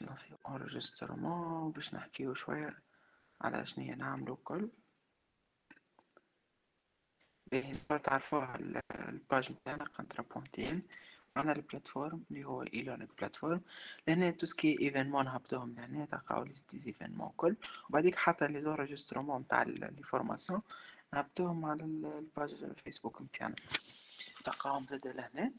باش نصيب انرجسترمون باش نحكيو شوية على شنيا نعملو الكل. باهي تعرفوها الباج متاعنا قنطرة بوانتين، معنا البلاتفورم اللي هو ايلونيك بلاتفورم. لهنا توسكي ايفينمون نهبطوهم لهنا تلقاو ليست ديز ايفينمون كل، وبعديك حتى لي زونجسترومون متاع لي فورماسيون نهبطوهم على الباج فيسبوك متاعنا تلقاهم زادا لهنا.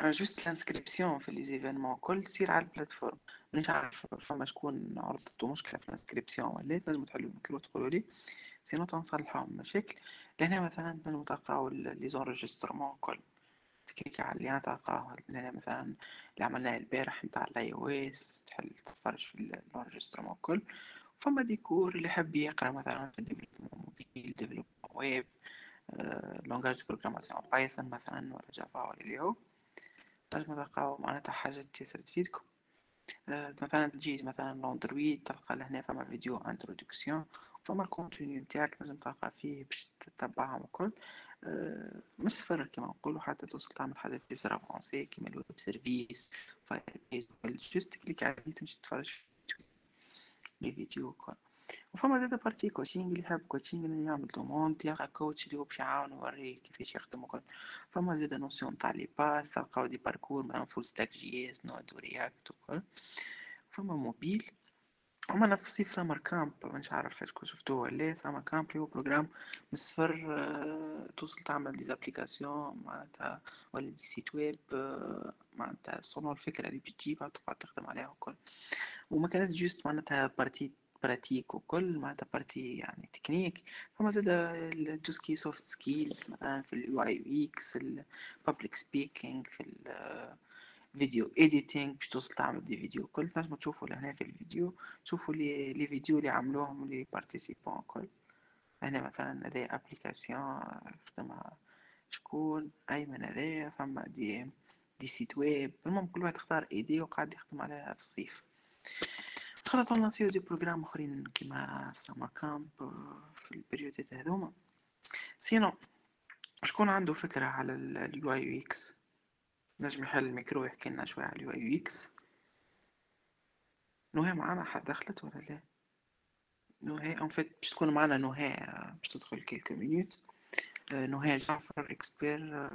جوست الانسكريبسيون في لي زيفينمون كل تصير على البلاتفورم. مش عارف فما شكون عرضته مشكلة في الانسكريبسيون ولا تنجموا تحلوا الميكرو تقولوا لي سينو تنصلحهم مشاكل. لهنا مثلا تنجموا تلقاو لي زونجسترومون كل، تكليك على اللي تلقاو لهنا مثلا اللي عملناه البارح نتاع الاي او اس، تحل تتفرج في الانجسترومون كل. فما ديكور اللي يحب يقرا مثلا في ديفلوبمون موبيل ديفلوبمون ويب، لونجاج بروغراماسيون بايثون مثلا ولا جافا ولا اللي هو، تنجموا تلقاو معناتها حاجات ياسر تفيدكم. مثلا تجي مثلا الاندرويد تلقى لهنا فما فيديو انتروداكسيون، فما الكونتوني نتاعك لازم تلقى فيه باش تتبعهم الكل من الصفر كما نقولوا حتى توصل تعمل حاجات ياسر افونسي كيما الويب سيرفيس فاير بيز وكل. جوست كليك عليه تمشي تتفرج في لي فيديو الكل. وفما زادا بارتي كوتشينغ اللي يحب كوتشينغ اللي يعمل دوموند يلقى كوتش اللي هو باش يعاون يوريه كيفاش يخدم وكل. فما زادا نوسيون تاع لي باث تلقاو دي باركور مثلا فول ستاك جي اس نود ورياكت وكل. فما موبيل. هما أنا في الصيف سامر كامب مش عارف اش كنت شفتوه ولا سامر كامب اللي هو بروجرام من الصفر توصل تعمل دي زابليكاسيون معناتها ولا دي سيت ويب معناتها صنع الفكرة اللي بتجيبها تقعد تخدم عليها وكل. وما كانت جوست معناتها بارتي براتيك وكل معناتها بارتي يعني تكنيك. فما زاد توسكي سوفت سكيلز مثلا في اليو اي يو اكس البابليك سبيكينج في فيديو اديتينج باش توصل تعمل دي فيديو كل. تنجموا تشوفوا لهنا في الفيديو تشوفوا لي فيديو اللي عملوهم لي بارتيسيبون كل. هنا مثلا هذا ابليكاسيون خدمها شكون ايمن هذايا. فما دي سيت ويب. المهم كل واحد اختار ايدي وقاعد يخدم عليها في الصيف. تخلط لنا نصيرو دي بروجرام اخرين كيما سامر كامب في البريودات هذوما. سينو شكون عنده فكرة على اليو اي يو اكس نجم يحل الميكرو يحكي لنا شوية على اليو اي يو اكس. نهى معانا حد دخلت ولا لا؟ نهى ان فيت باش تكون معانا نهى باش تدخل كيلكو مينوت. نهى جعفر اكسبير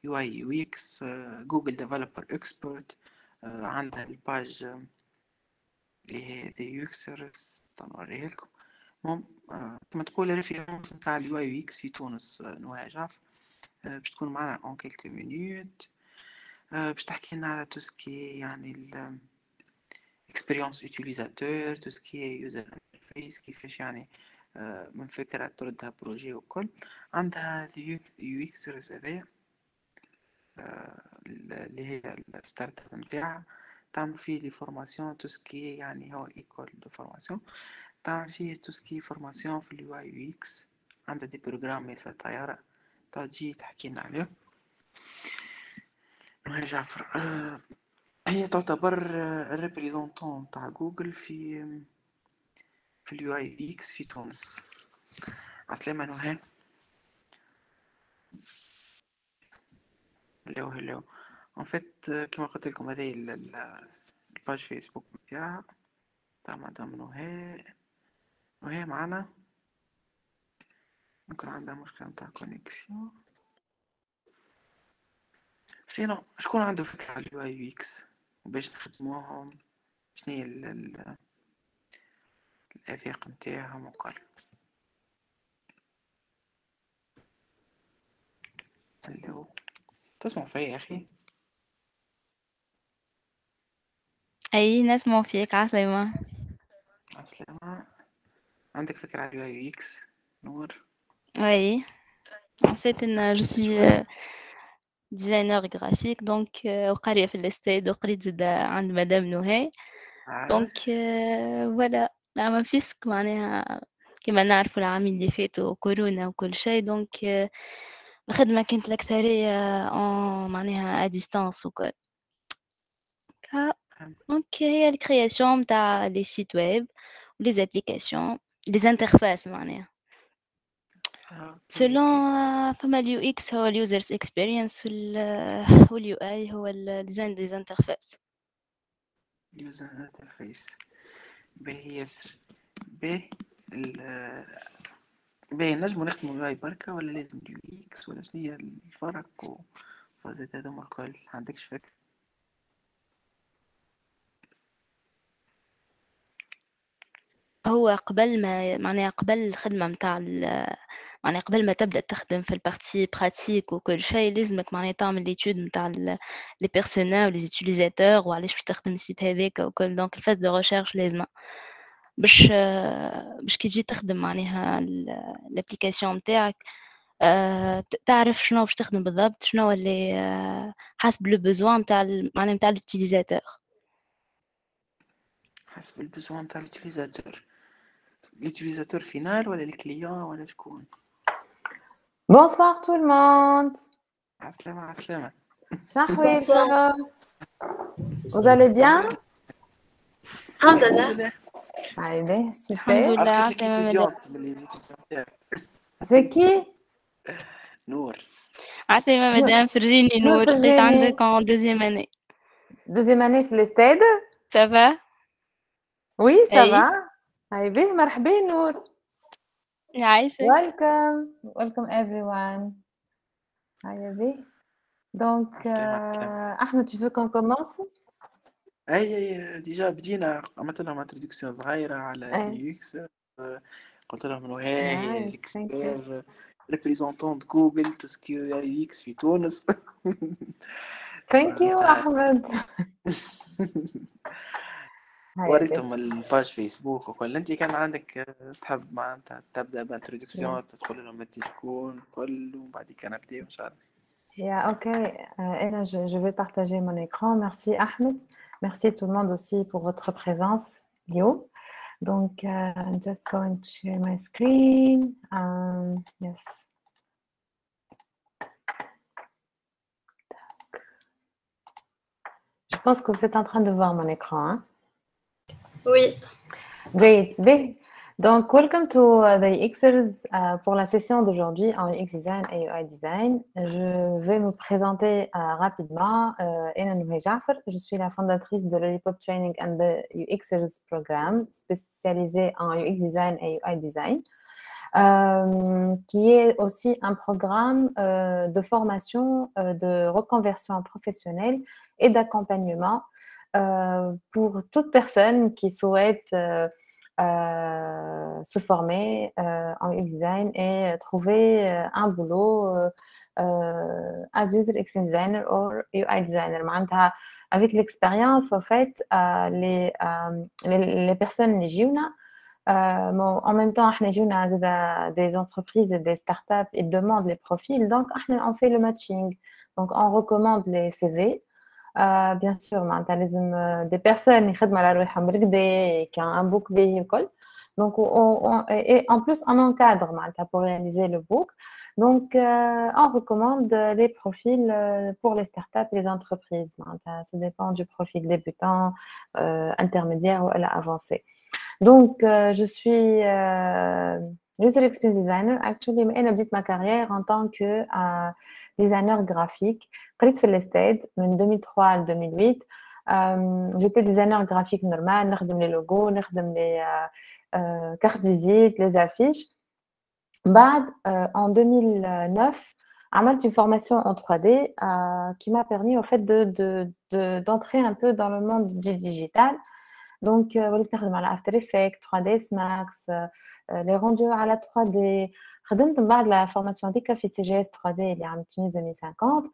يو اي يو اكس جوجل ديفلوبر اكسبرت. عندها الباج اللي هي ذا يوكسرز تنوريها لكم. المهم كما تقول ريفيرونس نتاع اليو اي يو اكس في تونس نهى جعفر باش تكون معانا ان كيلكو مينوت باش تحكي لنا على توسكي يعني expérience utilisateur tout ce qui est user interface كيفاش يعني من فكرة تردها بروجي وكل. عندها UX هذايا اللي هي الستارت اب نتاعها تعمل فيه لي فورماسيون تو سكي يعني هو ايكول دو فورماسيون تعمل فيه تو سكي فورماسيون في اليو اي يو اكس. عندها دي بروجرام ياسر طيارة تجي تحكي لنا عليه. نهار جعفر هي تعتبر الريبريزونتون تاع جوجل في اليو اي يو اكس في تونس. عسلامة نهى. هلو ان فيت كما قلت لكم هذه الباج فيسبوك نتاعها تاع مدام نهى معنا. ممكن عندها مشكلة نتاع كونيكسيون. سينو شكون عنده فكرة على اليو اي يو اكس وباش نخدموهم شنيا الافاق نتاعهم وكل. هلو تسمع فيا يا اخي؟ أي نسمع فيك عسلامة. عسلامة. عندك فكرة على اليو اي يو اكس نور؟ Oui, en fait, je احكي لنا suis شوية. designer graphique, donc وقارية في الاستاد وقريت زادة عند مدام نهى. آه. donc voilà ما فيسك معناها كما نعرفوا العام اللي فات وكورونا وكل شيء. donc الخدمة كانت الأكثرية معناها à distance وكل. donc هي الكرياسيون متاع لي سيت ويب ولي زابليكاسيون لي انترفاس معناها اوكي اوكي. selon فما اليو اكس هو اليوزرز اكسبيرينس واليو اي هو الديزاين ديز انترفيس. user interface باهي ياسر. باهي باهي نجمو نخدمو UI بركة ولا لازم UX ولا شنيا الفرق وفازات هذوما الكل عندكش فكرة؟ هو قبل ما معناها قبل الخدمة متاع معناها قبل ما تبدأ تخدم في الpartie pratique وكل شيء لازمك معناها تعمل l'étude متاع les personas وles utilisateurs وعلاش باش تخدم الsite هاذاك وكل donc الphase de recherche لازمة باش كي تجي تخدم معناها l'application متاعك تعرف شنو باش تخدم بالضبط شنو اللي حسب le besoin متاع معناها متاع l'utilisateur. حسب البزوان تاع اليوتيليزاتور فينال ولا الكليون ولا شكون؟ Bonsoir tout le monde. عسلامة عسلامة. Bonsoir. Vous allez bien? الحمد لله. Allez, الحمد super. لله عرفتك عسلامة مدام. étudiante من les étudiants تاعك. C'est qui? نور. عسلامة مدام فرجيني نور نور لقيت فرجيني. عندك en deuxième année. Deuxième année في l'ESTAD? Ça va؟ Oui, ça أي va. Allez, مرحبا نور. يعيشك. Welcome everyone. Allez. Donc, عسلامة. Ahmed, tu veux qu'on commence? اي ديجا بدينا عملت لهم انتروداكسيون صغيرة على أي. اليو اكس. قلت لهم انه هي Nice, thank you. الاكسبير ريبريزونتون دو تو سكي يو اكس في تونس. Thank you, Ahmed. وريتهم الباج فيسبوك وكل. انت كان عندك تحب معناتها تبدا بانتروداكسيون تقول لهم انت شكون كل وبعد كان نبداو ان شاء الله. Yeah, ok. Et là, je vais partager mon écran. Merci Ahmed. Merci tout le monde aussi pour votre présence, Lio. Donc, I'm just going to share my screen. Yes. Je pense que vous êtes en train de voir mon écran. Hein? Oui. Great. Donc, welcome to the UXers pour la session d'aujourd'hui en UX Design et UI Design. Je vais me présenter rapidement. Ena Nouhé Jaffer, je suis la fondatrice de Lollipop Training and the UXers Programme, spécialisé en UX Design et UI Design, qui est aussi un programme de formation, de reconversion professionnelle et d'accompagnement pour toute personne qui souhaite se former en UX design et trouver un boulot as user experience designer ou UI designer. Avec l'expérience, en fait, les personnes les جيونا en même temps احنا جيونا des entreprises et des startups ils demandent les profils donc on fait le matching donc on recommande les CV. Bien sûr معناتها لازم des personnes يخدموا على روحهم بالكدا qui ont un book باهي وكل donc et en plus on encadre معناتها pour réaliser le book donc on recommande les profils pour les startups et les entreprises معناتها ça dépend du profil débutant intermédiaire ou avancé donc je suis user experience designer actually انا بديت ma carrière en tant que designer graphique قريت في l'ESTAD من 2003 à 2008 j'étais designer graphique normal نخدم les logos نخدم les cartes visites les affiches بعد en 2009 عملت une formation en 3D qui m'a permis au fait d'entrer un peu dans le monde du digital. Donc وليت نخدم على After Effects 3ds Max les rendus على 3D خدمت من بعد لا فورماسيون هذيك في CGS 3D اللي عام تونس 2050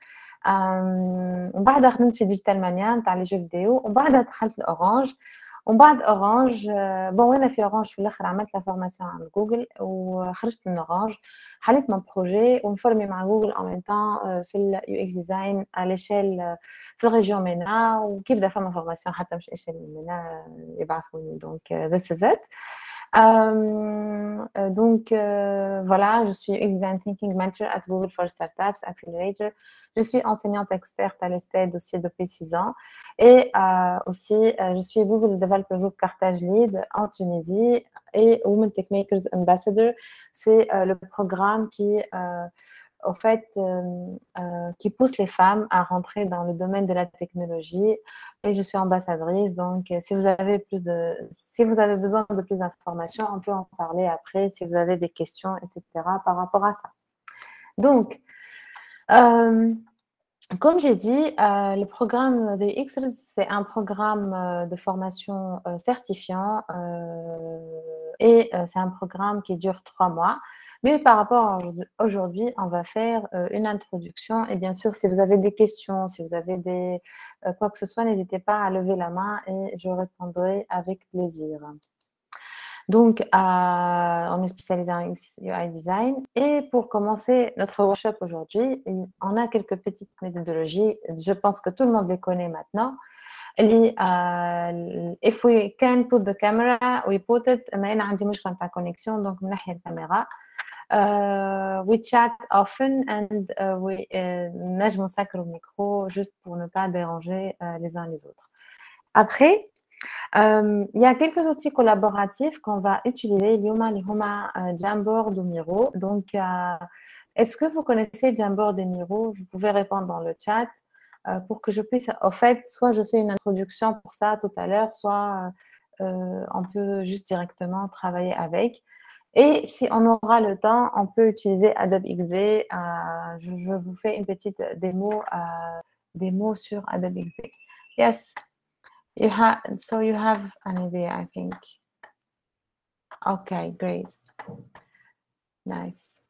ومن بعد خدمت في ديجيتال مانيا نتاع لي جو فيديو ومن بعد دخلت لأورانج ومن بعد أورانج بون وانا في أورانج في الآخر عملت لا فورماسيون على جوجل وخرجت من أورانج حليت من بروجي ونفورمي مع جوجل en même temps في ال UX design à l'échelle في الريجيون مينا وكيف دا فما فورماسيون حتى مش إيشيل مينا يبعثوني donc this is it. Donc voilà, je suis UX Design Thinking Mentor at Google for Startups Accelerator. Je suis enseignante experte à l'ESTAD aussi depuis 6 ans. Et aussi, je suis Google Developer Group Carthage Lead en Tunisie et Women Tech Makers Ambassador. C'est le programme qui au fait, qui pousse les femmes à rentrer dans le domaine de la technologie. Et je suis ambassadrice, donc si vous avez besoin de plus d'informations, on peut en parler après, si vous avez des questions, etc. par rapport à ça. Donc, comme j'ai dit, le programme de XRS, c'est un programme de formation certifiant et c'est un programme qui dure 3 mois. Mais par rapport à aujourd'hui, on va faire une introduction. Et bien sûr, si vous avez des questions, si vous avez quoi que ce soit, n'hésitez pas à lever la main et je répondrai avec plaisir. Donc, on est spécialisé en UI design. Et pour commencer notre workshop aujourd'hui, on a quelques petites méthodologies. Je pense que tout le monde les connaît maintenant. If we can put the camera, we put it. ما أنا عندي مشكلة نتاع connexion, donc من ناحية الكاميرا. We chat often and we نجم نسكروا الميكرو juste pour ne pas déranger les uns les autres. Après, il y a quelques outils collaboratifs qu'on va utiliser. اليوم اللي هما Jamboard ou Miro. Donc, est-ce que vous connaissez Jamboard et Miro? Vous pouvez répondre dans le chat pour que je puisse, en fait, soit je fais une introduction pour ça tout à l'heure, soit on peut juste directement travailler avec. Et si on aura le temps, on peut utiliser Adobe XD. Je vous fais une petite démo sur Adobe XD. Yes. So you have an idea, I think. Okay, great. Nice.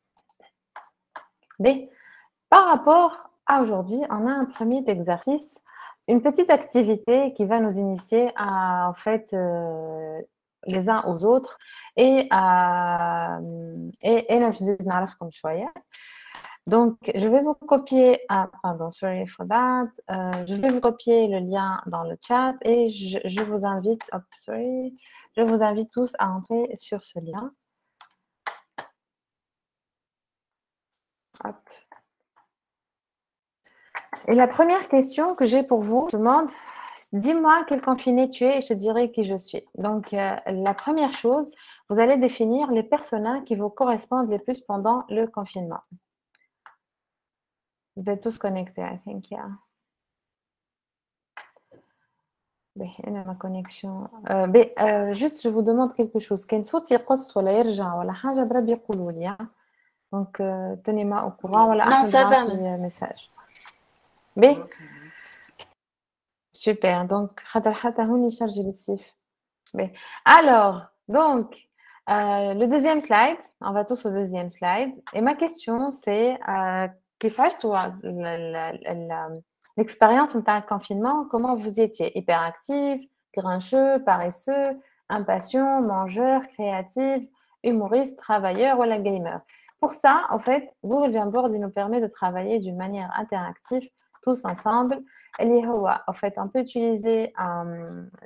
Mais par rapport à aujourd'hui, on a un premier exercice, une petite activité qui va nous initier à, en fait, les uns aux autres et نعرفكم شوية. Donc, je vais vous copier, pardon, sorry for that. Je vais vous copier le lien dans le chat et je vous invite, je vous invite tous à entrer sur ce lien. Hop. Et la première question que j'ai pour vous, je demande, dis-moi quel confiné tu es et je te dirai qui je suis. Donc, la première chose, vous allez définir les personas qui vous correspondent le plus pendant le confinement. Vous êtes tous connectés, I think, yeah. Ma connexion. Juste, je vous demande quelque chose. كان صوتي يقص ولا يرجع ولا حاجة بربي يقولوا لي. Donc, tenez-moi au courant. ولا Non, ça va. message. Super. Donc, خاطر حتى هوني شارجي بالسيف. Alors, donc, le deuxième slide. On va tous au deuxième slide. Et ma question, c'est كيفاش l'expérience d'un confinement, comment vous étiez? Hyperactif, grincheux, paresseux, impatient, mangeur, créatif, humoriste, travailleur ou la gamer. Pour ça, en fait, Google Jamboard il nous permet de travailler d'une manière interactive tous ensemble. En fait, on peut utiliser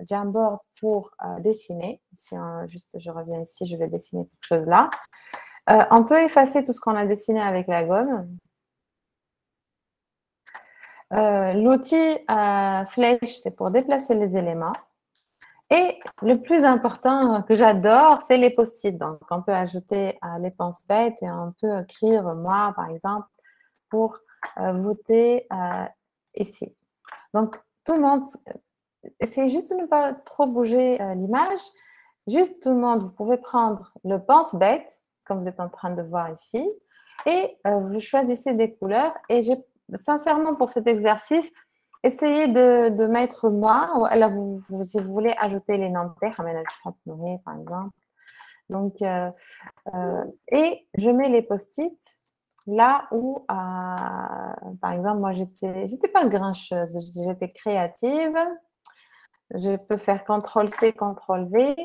Jamboard pour dessiner. Si juste, je reviens ici, je vais dessiner quelque chose là. On peut effacer tout ce qu'on a dessiné avec la gomme. L'outil flèche, c'est pour déplacer les éléments. Et le plus important que j'adore, c'est les post-it. Donc, on peut ajouter les penses-bêtes et on peut écrire moi, par exemple, pour voter ici. Donc, tout le monde, essayez juste de ne pas trop bouger l'image. Juste tout le monde, vous pouvez prendre le pense-bête, comme vous êtes en train de voir ici, et vous choisissez des couleurs. Et sincèrement, pour cet exercice, essayez de mettre moi, ou alors si vous voulez ajouter les noms de par exemple. Donc, et je mets les post-it là où, par exemple, moi, j'étais pas grincheuse, j'étais créative. Je peux faire CTRL-C, CTRL-V.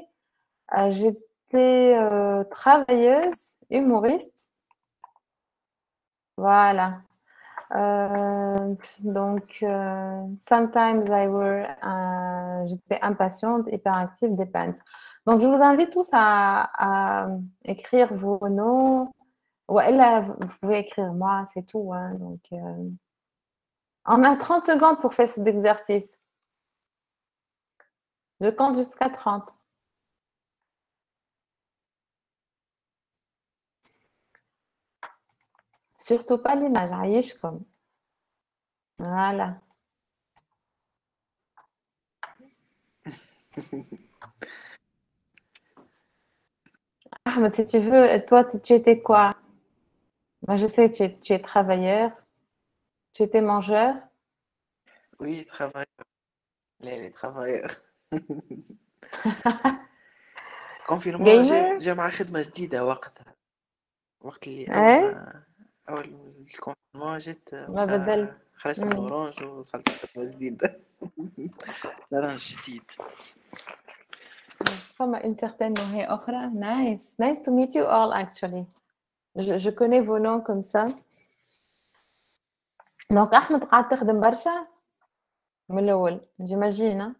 J'étais travailleuse, humoriste. Voilà. Donc, sometimes j'étais impatiente, hyperactive, depends. Donc, je vous invite tous à écrire vos noms. Ouais, là, vous pouvez écrire moi, c'est tout. Hein, donc, on a 30 secondes pour faire cet exercice. Je compte jusqu'à 30. Surtout pas l'image, عايشكم. Voilà. Ahmed, si tu veux, toi, tu étais quoi? Moi, je sais, tu es travailleur, tu étais mangeur, Oui, travailleur. Les travailleurs. كونفينمون gamer. جا مع خدمة جديدة وقتها، وقت اللي ايه أول الكونفينمون جيت ما بدلت. وقتها خرجت من مم. أورانج ودخلت في خدمة جديدة. رانج جديد. Comme une certaine Noé Ochra. Nice. Nice to meet you all, actually. Je connais vos noms comme ça. Donc, Ahmed قاعد تخدم برشا من الأول j'imagine. Hein?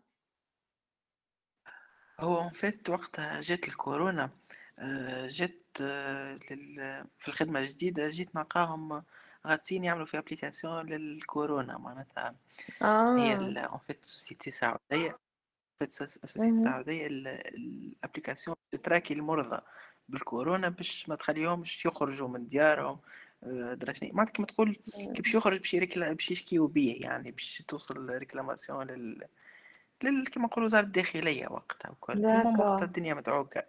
هو en fait وقتها جات الكورونا جات في الخدمة الجديدة جيت نلقاهم غاتسين يعملوا في ابليكاسيون للكورونا معناتها. هي Ah. en fait سوسيتي سعودية، سوسيتي Mhm. سعودية الابليكاسيون تراكي المرضى بالكورونا باش ما تخليهمش يخرجوا من ديارهم. درا شنو معناتها كيما تقول كي باش يخرج باش يشكيو بيه، يعني باش توصل ريكلاماسيون كيما نقولوا وزارة الداخلية وقتها وكل. المهم وقتها D'accord. الدنيا مدعوكة.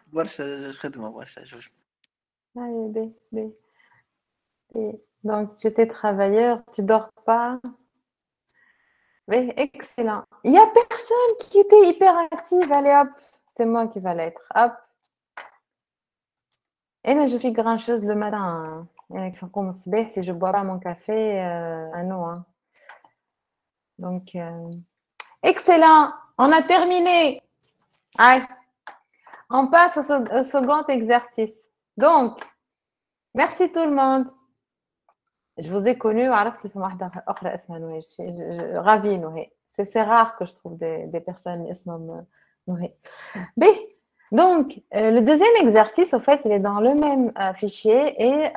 برشا خدمة برشا جوج. Allez, B. Donc, tu étais travailleur, tu dors pas. Oui, excellent. Il n'y a personne qui était hyper active. Allez, hop, c'est moi qui va l'être. Hop. Et là, je suis grincheuse le matin. Hein. Et quand on se baisse, si je bois pas mon café, non. Hein. Donc, excellent. On a terminé. Allez, on passe au second exercice. Donc, merci tout le monde. Je vous ai connu, عرفت لكم واحدة أخرى اسمها نهى. Ravie Noé. C'est rare que je trouve des personnes اسمهم Noé. B. Donc, le deuxième exercice, au fait, il est dans le même fichier et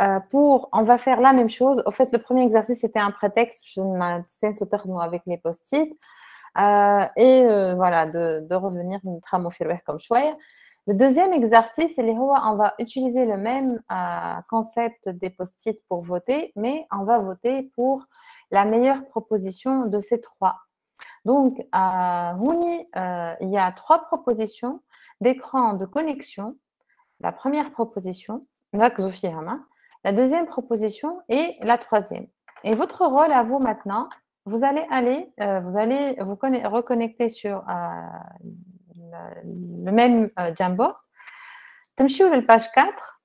on va faire la même chose. Au fait, le premier exercice, c'était un prétexte, je avec les post-it voilà, de revenir comme choix. Le deuxième exercice, on va utiliser le même concept des post-it pour voter, mais on va voter pour la meilleure proposition de ces trois. Donc, il y a trois propositions d'écran de connexion. La première proposition, la deuxième proposition et la troisième. Et votre rôle à vous maintenant, vous allez vous reconnecter sur le même Jamboard. تمشيو la page 4,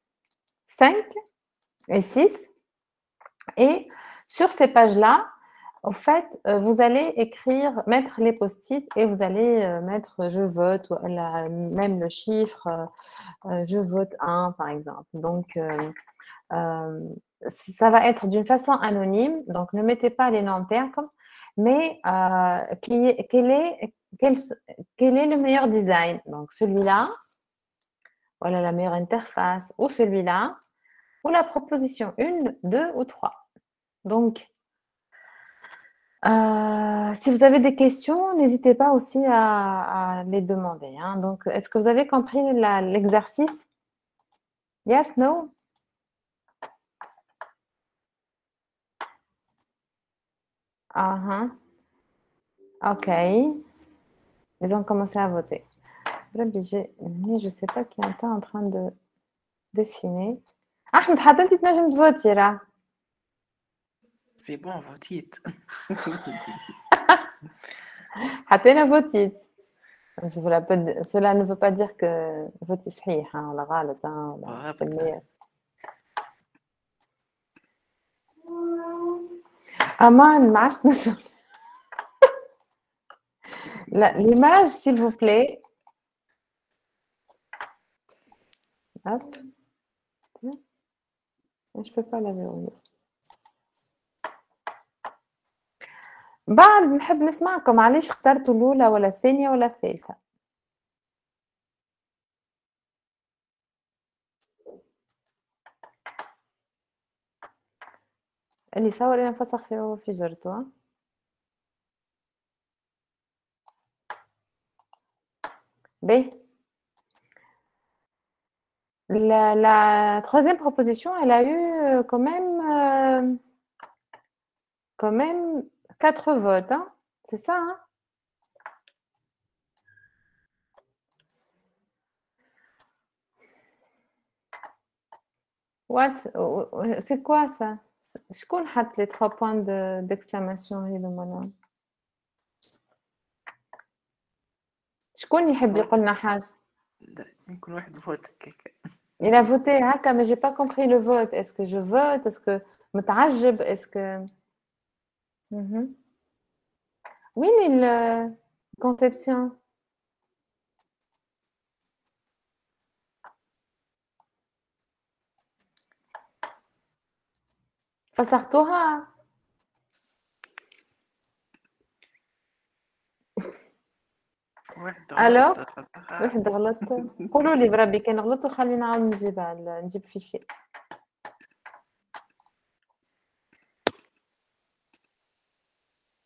5 et 6. Et sur ces pages-là, en fait, vous allez mettre les post-it et vous allez mettre je vote, ou même le chiffre, je vote 1 par exemple. Donc, ça va être d'une façon anonyme, donc ne mettez pas les noms termes, mais quel est le meilleur design? Donc, celui-là, voilà la meilleure interface, ou celui-là, ou la proposition 1, 2 ou 3. Donc, si vous avez des questions, n'hésitez pas aussi à les demander. Hein. Donc, est-ce que vous avez compris l'exercice? Yes, no? OK. Ils ont commencé à voter. Je ne sais pas qui est en train de dessiner. Ahmed, حتى انت تنجم تفوتي راه. C'est bon, votiet. حتى انا فوتيت. Cela ne veut pas dire que voter صحيح ولا غلط ولا c'est le meilleur. Aman, ما عادش نسول. L'image, s'il vous plaît. Hop. Je ne peux pas la verrouiller. بعد نحب نسمعكم علاش اخترتوا الأولى ولا الثانية ولا الثالثة. اللي يصور ينفسخ في جرته. B. La troisième proposition, elle a eu quand même 4 votes, hein? C'est ça, hein? What? C'est quoi ça? شكون حط les 3 points d'exclamation هذوما؟ شكون يحب يقول لنا حاجة؟ لا يمكن واحد فوت هكاك. Il a voté هكا mais j'ai pas compris le vote. Est-ce que je vote? Est-ce que متعجب? Est-ce que وين الكونسبسيون؟ فسختوها؟ واحد الو غلط فصحى. واحد غلط قولوا لي بربي كان غلط وخلينا نعاود نجيبها نجيب فيشي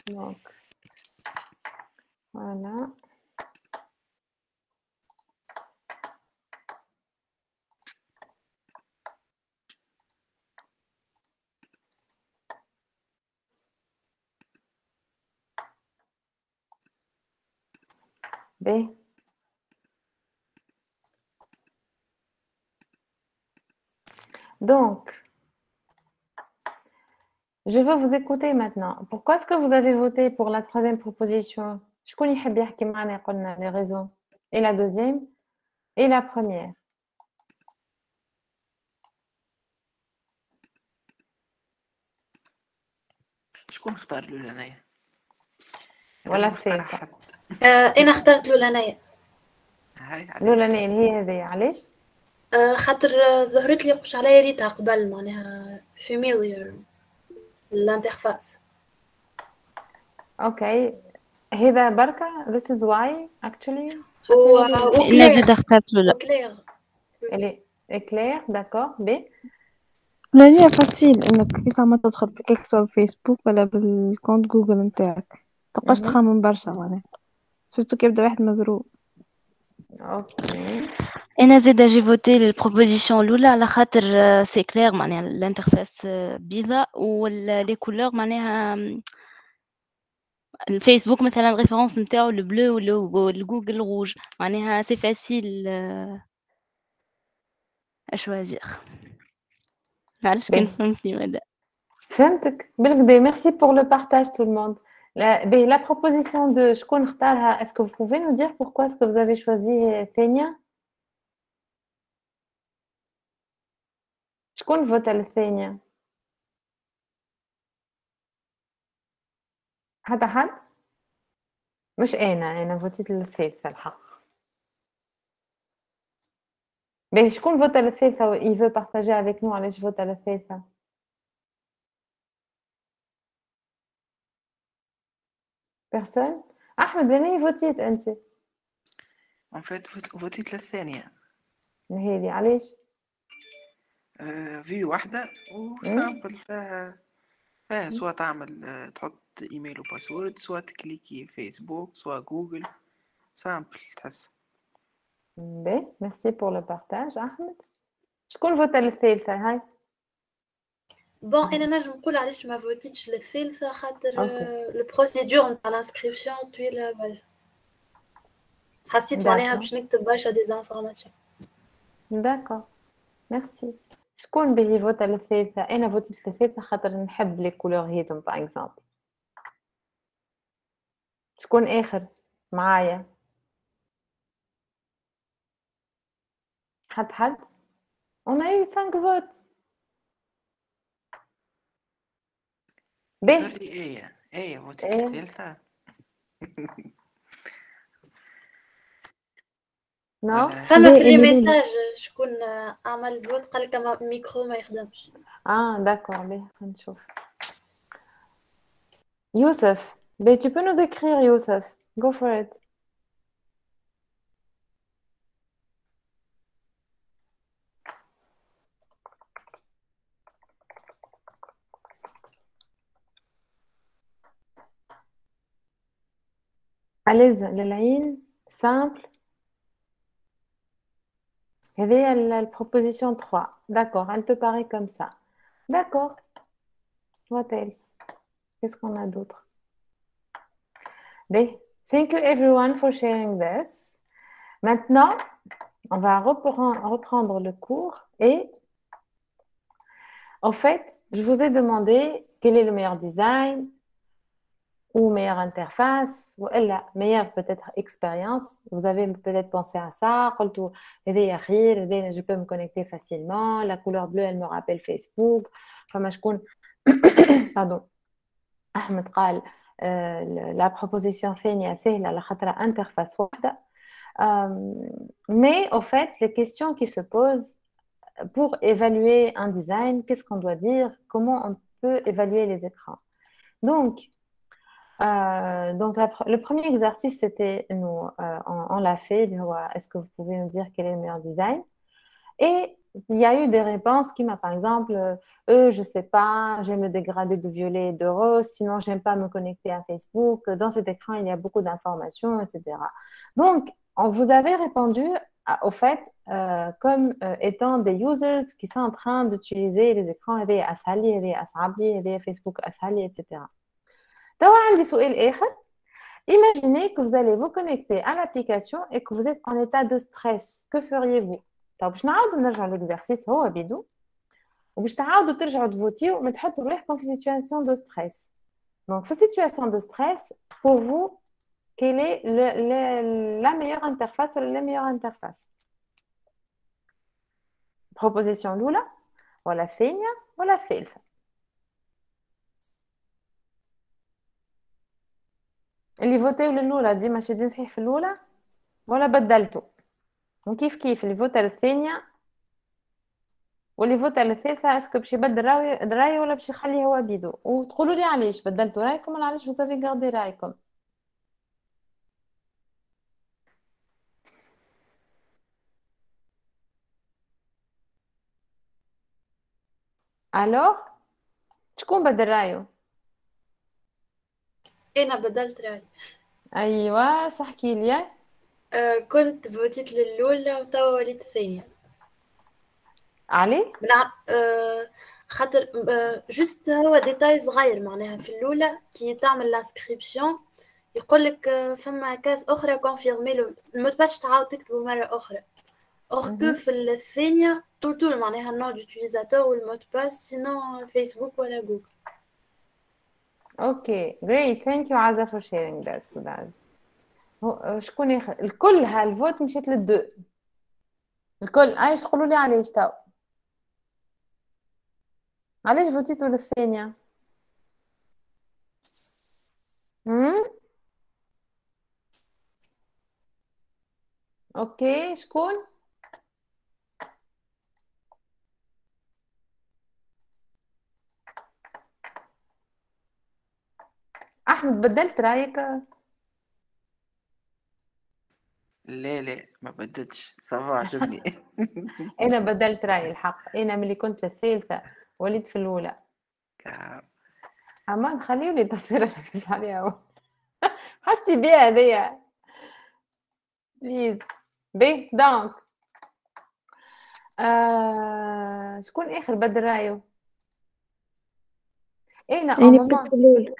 دونك فوالا باهي donc je veux vous écouter maintenant. Pourquoi est-ce que vous avez voté pour la troisième proposition? شكون يحب يحكي معنا يقول لنا les raisons? Et la deuxième et la première. شكون اختار الأولانية؟ ولا ما اختار الثالثة؟ حد. انا اخترت الأولانية هاي علاش؟ الأولانية اللي هي هذه علاش؟ خاطر ظهرت لي قش عليا ريتها قبل معناها familiar الانترفاس. اوكي هذا بركة this is why actually إلا زيد اخترت له لا. وكلير elle est claire d'accord B لا فاسيل انك في ساعة ما تدخل بكيك سواء فيسبوك ولا بالكونت جوجل نتاعك تبقاش تخمم برشا معناها سورتو كيبدا واحد مزروق. اوكي أنا زيد جي فوتي للبروبوزيسيون الأولى على خاطر سي كلير معناها الانترفاس بيضاء ولي كولور معناها الفيسبوك مثلا الريفرنس نتاعو البلو والجوجل روج معناها سي فاسيل اشوازير. معرفتش كان فهمتني ولا. فهمتك بالكدا. merci pour le partage tout le monde. La proposition de شكون اختارها est-ce que vous pouvez nous dire pourquoi est-ce que vous avez choisi ثانية؟ شكون فوت الثانية؟ حد؟ مش أنا فوتيت الثالثة الحق. باهي شكون فوت الثالثة il veut partager avec nous علاش فوت الثالثة؟ personne؟ أحمد لاني فوتيت أنت؟ en fait فوتيت للثانية. هذه علاش؟ في واحدة وسامبل فيها سواء تعمل تحط ايميل وباسورد سواء تكليكي فيسبوك سواء جوجل سامبل تحس. باهي merci pour le partage أحمد. شكون فوت الثالثة هاي؟ بون انا نجم نقول علاش ما فوتيتش للثالثة خاطر أوكي. البروسيدور نتاع الانسكريبسيون طويلة برشا. حسيت معناها باش نكتب برشا ديزانفورماسيون. داكور ميرسي. شكون باهي فوت الثالثة؟ أنا فوتيت الثالثة خاطر نحب لي كولور هيدم باغ اكزومبل. شكون آخر معايا؟ حد؟ on a eu 5 votes. باهي لي ايه فوتيت إيه. الثالثة. نو فما في لي ميساج شكون عمل فوت قال لك الميكرو ما يخدمش. داكور باهي نشوف. يوسف باهي tu peux nous écrire يوسف go for it. أليز للعين simple. هذه البروبوزيسيون 3 d'accord elle te paraît comme ça. D'accord. What else? Qu'est-ce qu'on a d'autre? Ben, thank you everyone for sharing this. Maintenant, on va reprendre le cours et en fait, je vous ai demandé quel est le meilleur design ou meilleure interface ou la meilleure peut-être expérience. Vous avez peut-être pensé à ça. قلتوا هذايا خير، هذايا je peux me connecter facilement. La couleur bleue, elle me rappelle Facebook. فما شكون pardon أحمد قال la proposition ثانية سهلة على خاطرها interface واحدة. Mais au fait, les questions qui se posent pour évaluer un design, qu'est-ce qu'on doit dire? Comment on peut évaluer les écrans? Donc le premier exercice, c'était, on l'a fait, est-ce que vous pouvez nous dire quel est le meilleur design? Et il y a eu des réponses qui m'ont, par exemple, je sais pas, j'aime le dégradé de violet et de rose, sinon j'aime pas me connecter à Facebook. Dans cet écran, il y a beaucoup d'informations, etc. Donc, vous avez répondu au fait comme étant des users qui sont en train d'utiliser les écrans, et des Facebook, etc. توا عندي سؤال آخر. Imaginez que vous allez vous connecter à l'application et que vous êtes en état de stress. Que feriez-vous? طب باش نعاودوا نرجعوا l'exercice هو بدو وباش تعاودوا ترجعوا تفوتيو وما تحطوا روحكم في situation de stress. Donc, في situation de stress, pour vous, quelle est la meilleure interface ou la meilleure interface? Proposition الأولى ولا الثانية ولا الثالثة؟ اللي فوتيو للأولى ديما شادين صحيح في الأولى ولا بدلتوا؟ وكيف كيف اللي فوتا للثانية واللي فوتا للثالثة اسكو باش يبدل رايه ولا باش يخليه هو بيدو؟ وتقولوا لي علاش بدلتوا رايكم ولا علاش فوزافي غاردي رايكم. الوغ شكون بدل رايو؟ انا بدلت رايي. ايوا احكي لي. كنت فوتيت للأولى وتوا وليت الثانية. علي؟ خاطر جست هو ديتاي صغير معناها في الأولى كي تعمل لانسكريبسيون يقولك فما كاس أخرى كونفيرمي الموت باش تعاود تكتبه مرة أخرى. كو في الثانية طول معناها النوع دوتيليزاتور والموت باس سينو فيسبوك ولا جوجل. اوكي great thank you عزة for sharing this with us. شكون ياخذ الكل هالفوت مشيت للدو الكل؟ ايش تقولوا لي علاش تو؟ علاش فوتيتوا للثانية؟ اوكي شكون؟ احمد بدلت رايك؟ لا ما بدتش صافا عجبني. انا بدلت رايي الحق. انا ملي كنت في الثالثة وليت في الأولى. اما نخليو لي تصويره نركز عليها حاجتي بيها هذيا بليز. بي دونك شكون اخر بدل رايو؟ انا بقيت في الأولى.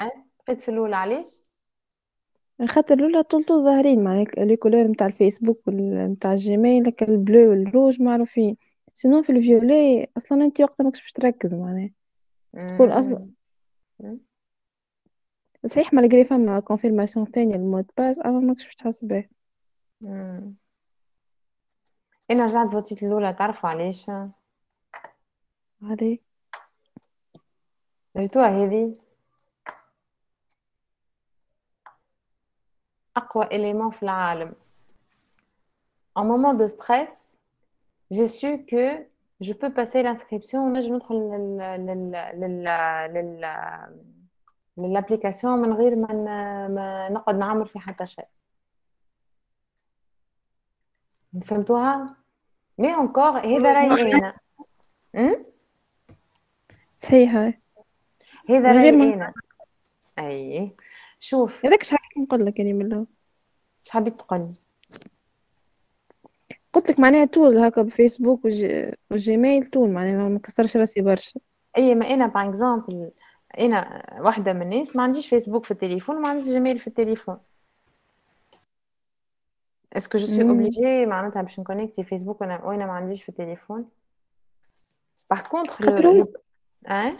بقيت في الأولى علاش؟ خاطر الأولى طول ظاهرين معناها لي كولور نتاع الفيسبوك نتاع الجيميل، لك البلو والروج معروفين. سينو في الفيولي اصلا انت وقتها ماكش باش تركز معناها تكون اصلا صحيح مالغري فما كونفيرماسيون ثانيه المود باس اما ماكش باش تحس به. انا رجعت فوتيت الاولى. تعرفوا علاش؟ علي ريتوها هذه اقوى élément في العالم. en moment de stress j'ai su que je peux passer l'inscription ونجم ندخل للابليكاسيون من غير ما نقعد نعمل في حتى شيء. فهمتوها؟ مي انكور هذا رايي انا. صحيح هذا رايي انا. اي شوف هذاك شحال نقول لك يعني من الاول. شحال تقول؟ قلت لك معناها طول هكا بفيسبوك والجيميل طول معناها ما كسرش راسي برشا. اي ما انا باغ اكزومبل انا واحده من الناس ما عنديش فيسبوك في التليفون وما عنديش جيميل في التليفون. اسكو جو سوي اوبليجي معناتها باش نكونيكتي فيسبوك وانا ما عنديش في التليفون؟ باغ كونطخ خاطر اه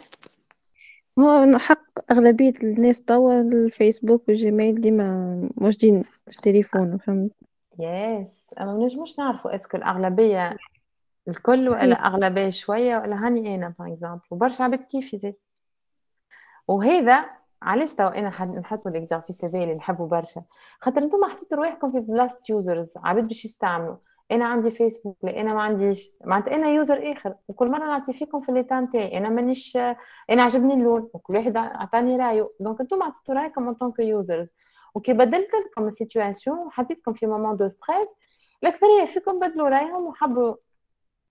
هو حق أغلبية الناس توا الفيسبوك والجيميل ديما موجودين في التليفون، فهمت؟ يس اما منجموش نعرفوا اسكو الاغلبيه الكل ولا صحيح. اغلبيه شويه ولا هاني انا باغ اكزومبل وبرشا عباد كيفي زي. وهذا علاش تو انا نحطوا الاكزرسيس هذا اللي نحبه برشا، خاطر انتم حطيتوا رواحكم في بلاصه يوزرز عباد باش يستعملوا. انا عندي فيسبوك، لا انا ما عنديش، معناتها انا يوزر اخر، وكل مره نعطي فيكم في الليتا نتاعي انا مانيش، انا عجبني اللون وكل واحد عطاني رايه. دونك انتم عطيتوا رايكم ان طونك يوزرز، وكي بدلت لكم السيتواسيون وحطيتكم في مومون دو ستريس، الاكثريه فيكم بدلوا رايهم وحبوا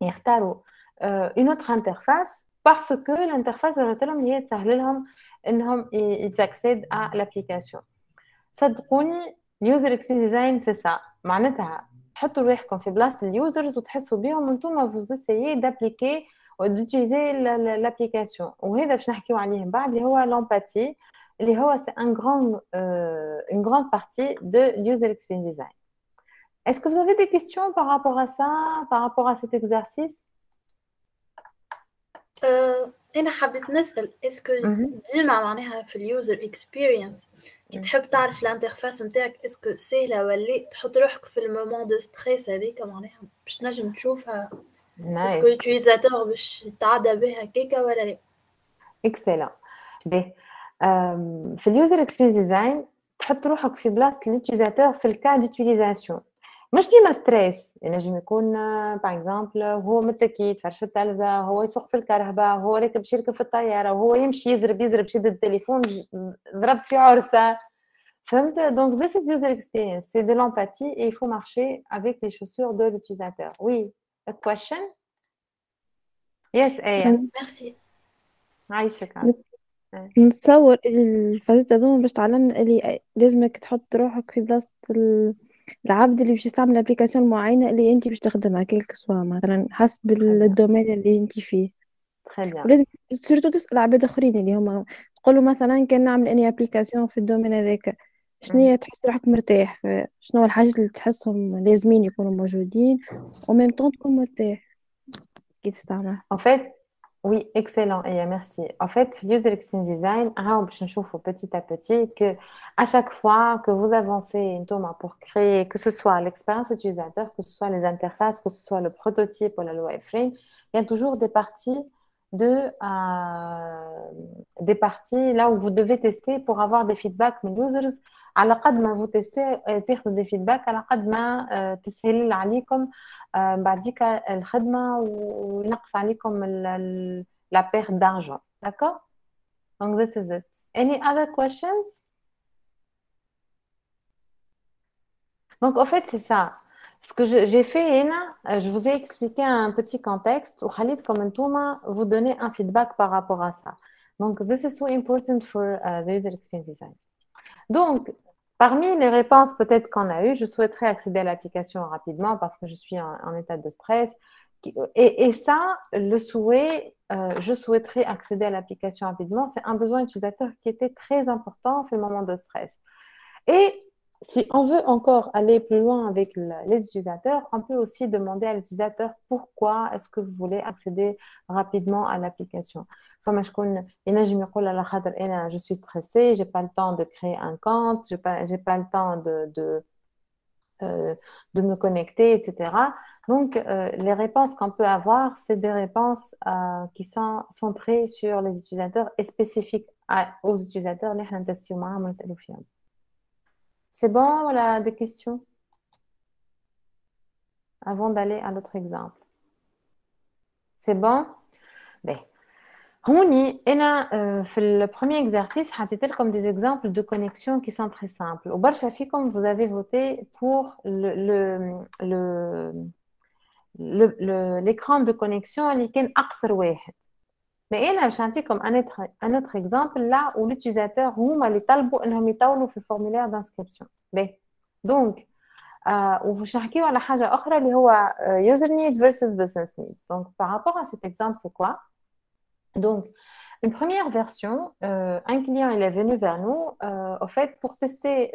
يختاروا اون اوتر انترفاس باسكو الانترفاس لهم هي تسهل لهم انهم يتاكسيد على الابليكاسيون. صدقوني اليوزر اكسبيرينس ديزاين سي سا، معناتها تحطوا روحكم في بلاصه اليوزرز وتحسوا بهم وانتم فوز اسيي دابليكي ودوتيزي لابليكاسيون. وهذا باش نحكيو عليه من بعد اللي هو لامباتي، اللي هو سي ان غران une grande partie de user experience design. Est-ce que vous avez des questions par rapport à ça, par rapport à cet exercice? انا حبيت نسال اسكو ديما معناها في اليوزر اكسبيرينس كي تحب تعرف الانترفاس نتاعك اسكو سهله ولا تحط روحك في المومون دو ستريس هذيك معناها باش نجم تشوفها اسكو اليوتيزاتور باش تعدى بها كيكا ولا لا؟ اكسلون. باهي في اليوزر اكسبيرينس ديزاين تحط روحك في بلاصه اليوتيزاتور في الكا ديوتيليزاسيون، مش ديما ستريس. ينجم يكون باغ اكزومبل هو متكي يتفرج في التلفزه، هو يسوق في الكرهبه، هو راكب باش يركب في الطياره، وهو يمشي يزرب شد التليفون ضرب في عرسه، فهمت؟ Donc this is user experience, c'est de l'empathie et il faut marcher avec les chaussures de l'utilisateur. Oui, a question? Yes, Aya. Merci. عايشك. نتصور الفازات هذوما باش تعلمنا اللي لازمك تحط روحك في بلاصة العبد اللي باش يستعمل ابليكاسيون معينة اللي انت باش تخدمها كيلك سوا، مثلا حسب الدومين اللي انت فيه. ولازم سيرتو تسأل عباد اخرين اللي هما تقولوا مثلا كان نعمل اني ابليكاسيون في الدومين هذاك شنو تحس روحك مرتاح، شنو الحاجات اللي تحسهم لازمين يكونوا موجودين وميم طون تكون مرتاح كي تستعمل. En fait, oui, excellent, et merci. En fait, User Experience Design, je trouve petit à petit que à chaque fois que vous avancez pour créer, que ce soit l'expérience utilisateur, que ce soit les interfaces, que ce soit le prototype ou la wireframe, il y a toujours des parties là où vous devez tester pour avoir des feedbacks من users. على قد ما vous testez تاخذوا des feedbacks على قد ما تسهل عليكم بعديك الخدمة ونقص عليكم la perte d'argent. D'accord? Donc this is it. Any other questions? Donc en fait c'est ça. Ce que j'ai fait هنا, je vous ai expliqué un petit contexte وخليتكم انتوما vous donner un feedback par rapport à ça. Donc this is so important for the user experience design. Donc parmi les réponses peut-être qu'on a eues, je souhaiterais accéder à l'application rapidement parce que je suis en état de stress. Et ça, le souhait, je souhaiterais accéder à l'application rapidement, c'est un besoin utilisateur qui était très important au moment de stress. Et si on veut encore aller plus loin avec les utilisateurs, on peut aussi demander à l'utilisateur pourquoi est-ce que vous voulez accéder rapidement à l'application. Comme je suis stressée, j'ai pas le temps de créer un compte, j'ai pas le temps de me connecter, etc. Donc, les réponses qu'on peut avoir, c'est des réponses qui sont centrées sur les utilisateurs et spécifiques aux utilisateurs. C'est bon, voilà, des questions avant d'aller à l'autre exemple. C'est bon? Ben. هوني أنا في le premier exercice حطيت لكم des exemples de connexions qui sont très simples. وبرشا فيكم vous avez voté pour l'écran de connexion اللي كان أقصر واحد. Mais أنا باش نعطيكم un autre exemple là où l'utilisateur هما اللي طلبوا إنهم يطولوا في الفورمulaire d'inscription. باهي. Donc وباش نحكيو على حاجة أخرى اللي هو user need versus business need. Donc par rapport à cet exemple c'est quoi? Donc, une première version, un client il est venu vers nous au fait pour tester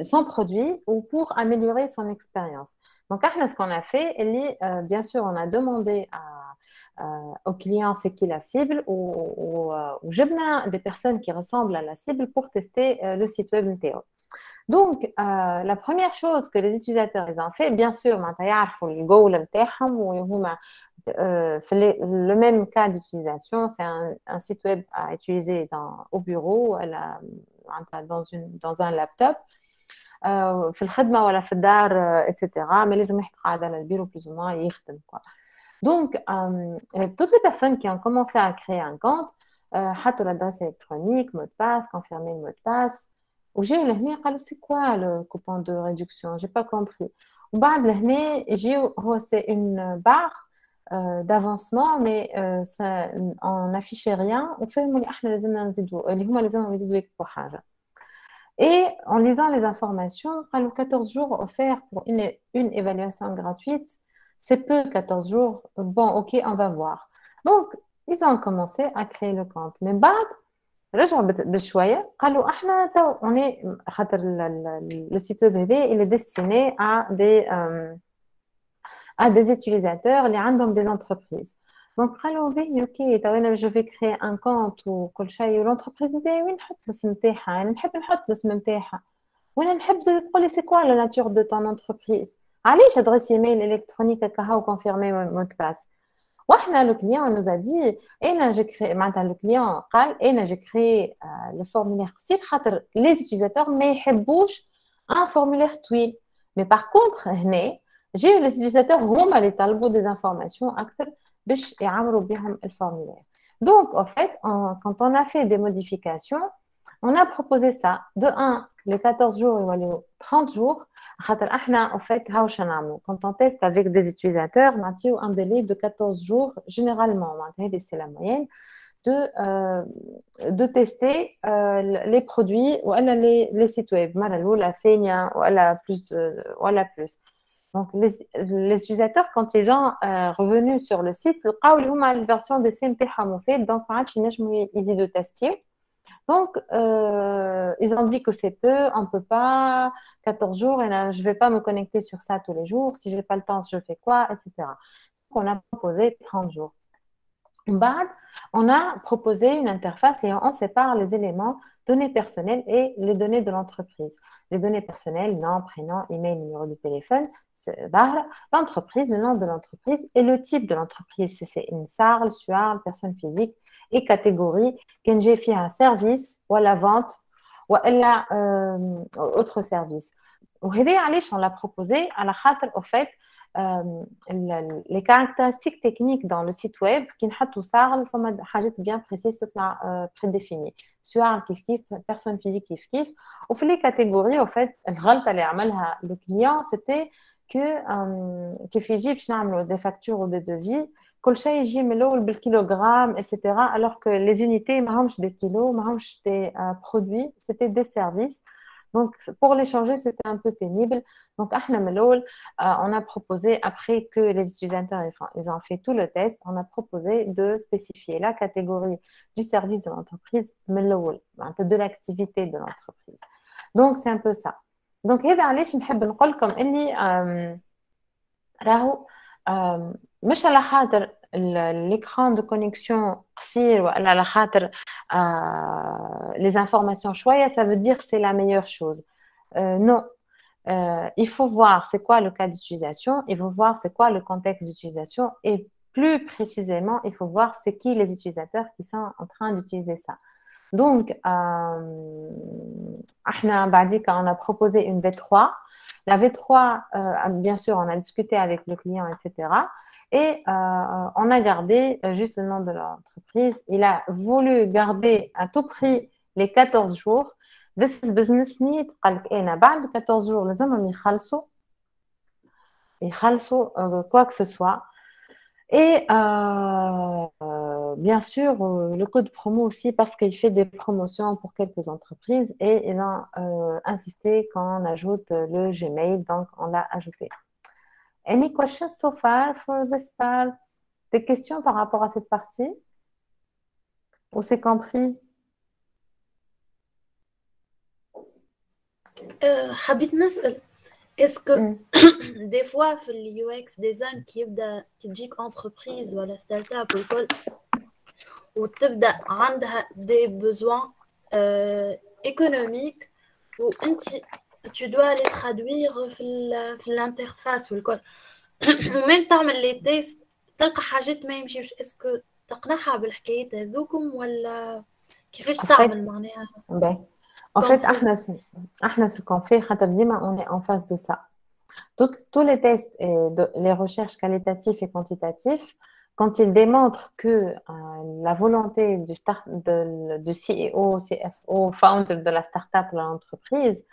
son produit ou pour améliorer son expérience. Donc, ce qu'on a fait, bien sûr, on a demandé au client c'est qui la cible ou j'ai besoin des personnes qui ressemblent à la cible pour tester le site web Météo. Donc, la première chose que les utilisateurs ils ont fait, bien sûr, le goal le même cas d'utilisation, c'est un site web à utiliser au bureau, dans un laptop, في الخدمة ولا في الدار, etc. Mais لازم يحط قاعدة على البيرو plus ou moins يخدم quoi. Donc, toutes les personnes qui ont commencé à créer un compte, حطوا l'adresse électronique, mot de passe, confirmer le mot de passe. وجاو لهنا قالوا c'est quoi le coupon de réduction? J'ai pas compris. وبعد لهنا يجيو c'est une barre d'avancement mais ça on n'affichait rien وفهموا اللي احنا لازمنا نزيدوا اللي هما لازمهم يزيدوا يكتبوا حاجة. Et en lisant les informations, 14 jours offerts pour une évaluation gratuite, c'est peu 14 jours. Bon, ok, on va voir. Donc, ils ont commencé à créer le compte. Mais رجعوا بشوية قالوا احنا on est خاطر le site web il est destiné à des utilisateurs اللي عندهم des entreprises. Donc قالوا بي اوكي تو انا جو في كري ان كونت وكل شيء والانتربريز نتاعي وين نحط الاسم نتاعها؟ انا نحب نحط الاسم نتاعها وانا نحب زاد تقول لي سي كوا لا ناتور دو طون انتربريز علاش ادريس ايميل الكترونيك كهو كونفيرمي مود باس واحنا لو كليون نوز ا دي انا جي كري معناتها لو كليون قال انا جي كري لو فورمولير قصير خاطر لي يوتيزاتور ما يحبوش ان فورمولير طويل مي باغ كونطخ هنا جيو لي يوتيزاتور هما اللي طلبوا دي انفورماسيون اكثر باش يعمروا بهم الفورمulaire. Donc, en fait, quand on a fait des modifications, on a proposé ça. De 1, les 14 jours et les 30 jours. En fait, quand on teste avec des utilisateurs, on a un délai de 14 jours, généralement, c'est la moyenne, de tester les produits ou les sites web. La Feigna ou la plus. Donc, les utilisateurs, quand ils sont revenus sur le site, ils ont la version de CMT Hamoufet, donc ils ont testé. Donc, ils ont dit que c'est peu, on ne peut pas, 14 jours, et là, je ne vais pas me connecter sur ça tous les jours, si je n'ai pas le temps, je fais quoi, etc. Donc, on a proposé 30 jours. On a proposé une interface et on sépare les éléments données personnelles et les données de l'entreprise. Les données personnelles, nom, prénom, email, numéro de téléphone, l'entreprise, le nom de l'entreprise et le type de l'entreprise. Si c'est une SARL, SUARL, personne physique et catégorie, quand j'ai fait un service ou à la vente ou à autre service. On l'a proposé à la khater au fait les caractéristiques techniques dans le site web qui n'ont SARL comme حاجات bien précises تطلع prédéfinies SUARL كيف كيف personne physique كيف كيف وفي les catégories au fait الغلطة اللي عملها le client c'était que كيف يجي باش نعملوا des factures ou des devis كل شيء يجي من الاول بالكيلوغرام etc. alors que les unités ما همش des kilos ما همش des produits c'était des services. Donc, pour les changer, c'était un peu pénible. Donc, on a proposé, après que les utilisateurs ils ont fait tout le test, on a proposé de spécifier la catégorie du service de l'entreprise, de l'activité de l'entreprise. Donc, c'est un peu ça. Donc, علاش نحب نقول لكم اني راهو مش على خاطر l'écran de connexion قصير ولا على خاطر les informations شوية ça veut dire que c'est la meilleure chose. Non. Il faut voir c'est quoi le cas d'utilisation, il faut voir c'est quoi le contexte d'utilisation et plus précisément, il faut voir c'est qui les utilisateurs qui sont en train d'utiliser ça. Donc, on a proposé une V3. La V3, bien sûr, on a discuté avec le client, etc. Et on a gardé juste le nom de l'entreprise. Il a voulu garder à tout prix les 14 jours. This is business need. بعد 14 jours, لازمهم يخلصوا quoi que ce soit. Et bien sûr, le code promo aussi parce qu'il fait des promotions pour quelques entreprises et il a insisté quand on ajoute le Gmail, donc on l'a ajouté. Any questions so far for this part? Des questions par rapport à cette partie? Ou c'est compris? حبيت نسأل اسكو Hmm. دي فوا في اليو اكس ديزاين كي تجيك انتربريز ولا ستارت اب والكل وتبدا عندها دي بوزوان ايكونوميك وانت tu dois les traduire في الانترفاس والكل ومين تعمل لي تيست تلقى حاجات ما يمشيوش اسكو تقنعها بالحكايات هذوكم ولا كيفاش En fait, تعمل معناها ben, en fait, كونفيرم ce qu'on fait, خاطر ديما on est en face de ça. Tous les tests et les recherches qualitatives et quantitatives, quand ils démontrent que la volonté du CEO, CFO, founder de la startup ou de l'entreprise,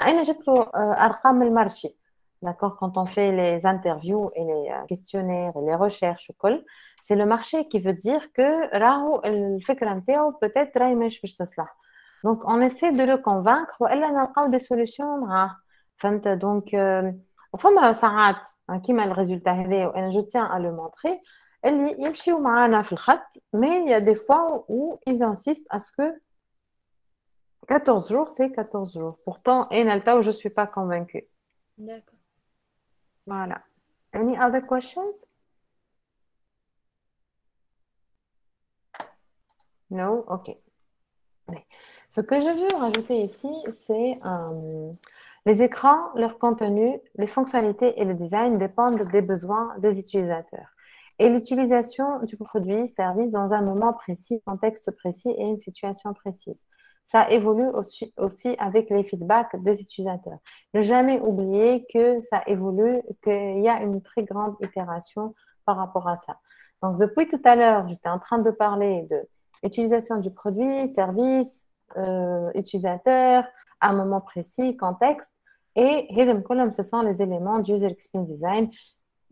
أنا جبت له أرقام المارشي. D'accord? Quand on fait les interviews et les questionnaires et les recherches وكل, c'est le marché qui veut dire que راهو الفكرة نتاعو peut-être راهي مش باش تصلح. Donc on essaie de le convaincre وإلا نلقاو des solutions معاه. فهمت؟ Donc وفما ساعات كيما الريزولتا هذايا وانا جو تيان ا لو مونطري اللي يمشيو معانا في الخط مي يا دي فوا où ils insistent à ce que 14 jours c'est 14 jours pourtant انا لتو je suis pas convaincue. d'accord Voilà. Any other questions? No? Ok. Ce que je veux rajouter ici, c'est les écrans, leur contenu, les fonctionnalités et le design dépendent des besoins des utilisateurs. Et l'utilisation du produit, service dans un moment précis, contexte précis et une situation précise. Ça évolue aussi avec les feedbacks des utilisateurs. Ne jamais oublier que ça évolue, qu'il y a une très grande itération par rapport à ça. Donc, depuis tout à l'heure, j'étais en train de parler de utilisation du produit, service, utilisateur, à un moment précis, contexte. Et هذم كلهم ce sont les éléments du user experience design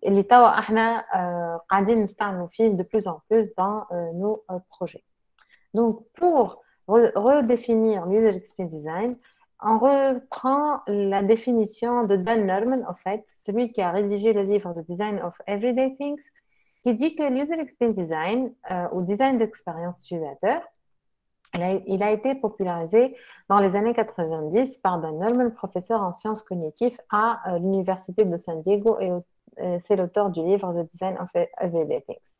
اللي توا احنا قاعدين نستعملوا فيه de plus en plus dans nos projets. Donc pour redéfinir l'user experience design, on reprend la définition de Dan Norman, en fait, celui qui a rédigé le livre The Design of Everyday Things, qui dit que l'user experience design ou design d'expérience utilisateur, il a été popularisé dans les années 90 par Dan Norman, professeur en sciences cognitives à l'Université de San Diego, et c'est l'auteur du livre The Design of Everyday Things.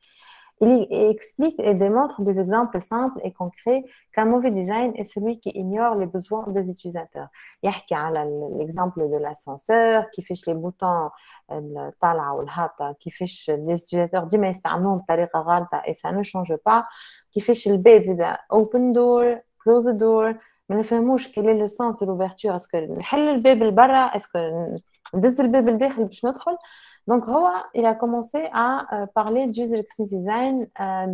Il explique et démontre des exemples simples et concrets qu'un mauvais design est celui qui ignore les besoins des utilisateurs. يحكي على l'exemple de l'ascenseur, كيفاش les boutons الطالعة والهابطة كيفاش les utilisateurs ديما يستعملوهم بطريقة غلطة et ça ne change pas. كيفاش الباب زيدا open door, close the door, ما نفهموش quel est le sens de l'ouverture. اسكو نحل الباب لبرا اسكو ندز الباب لداخل باش ندخل. Donc, il a commencé à parler d'user experience design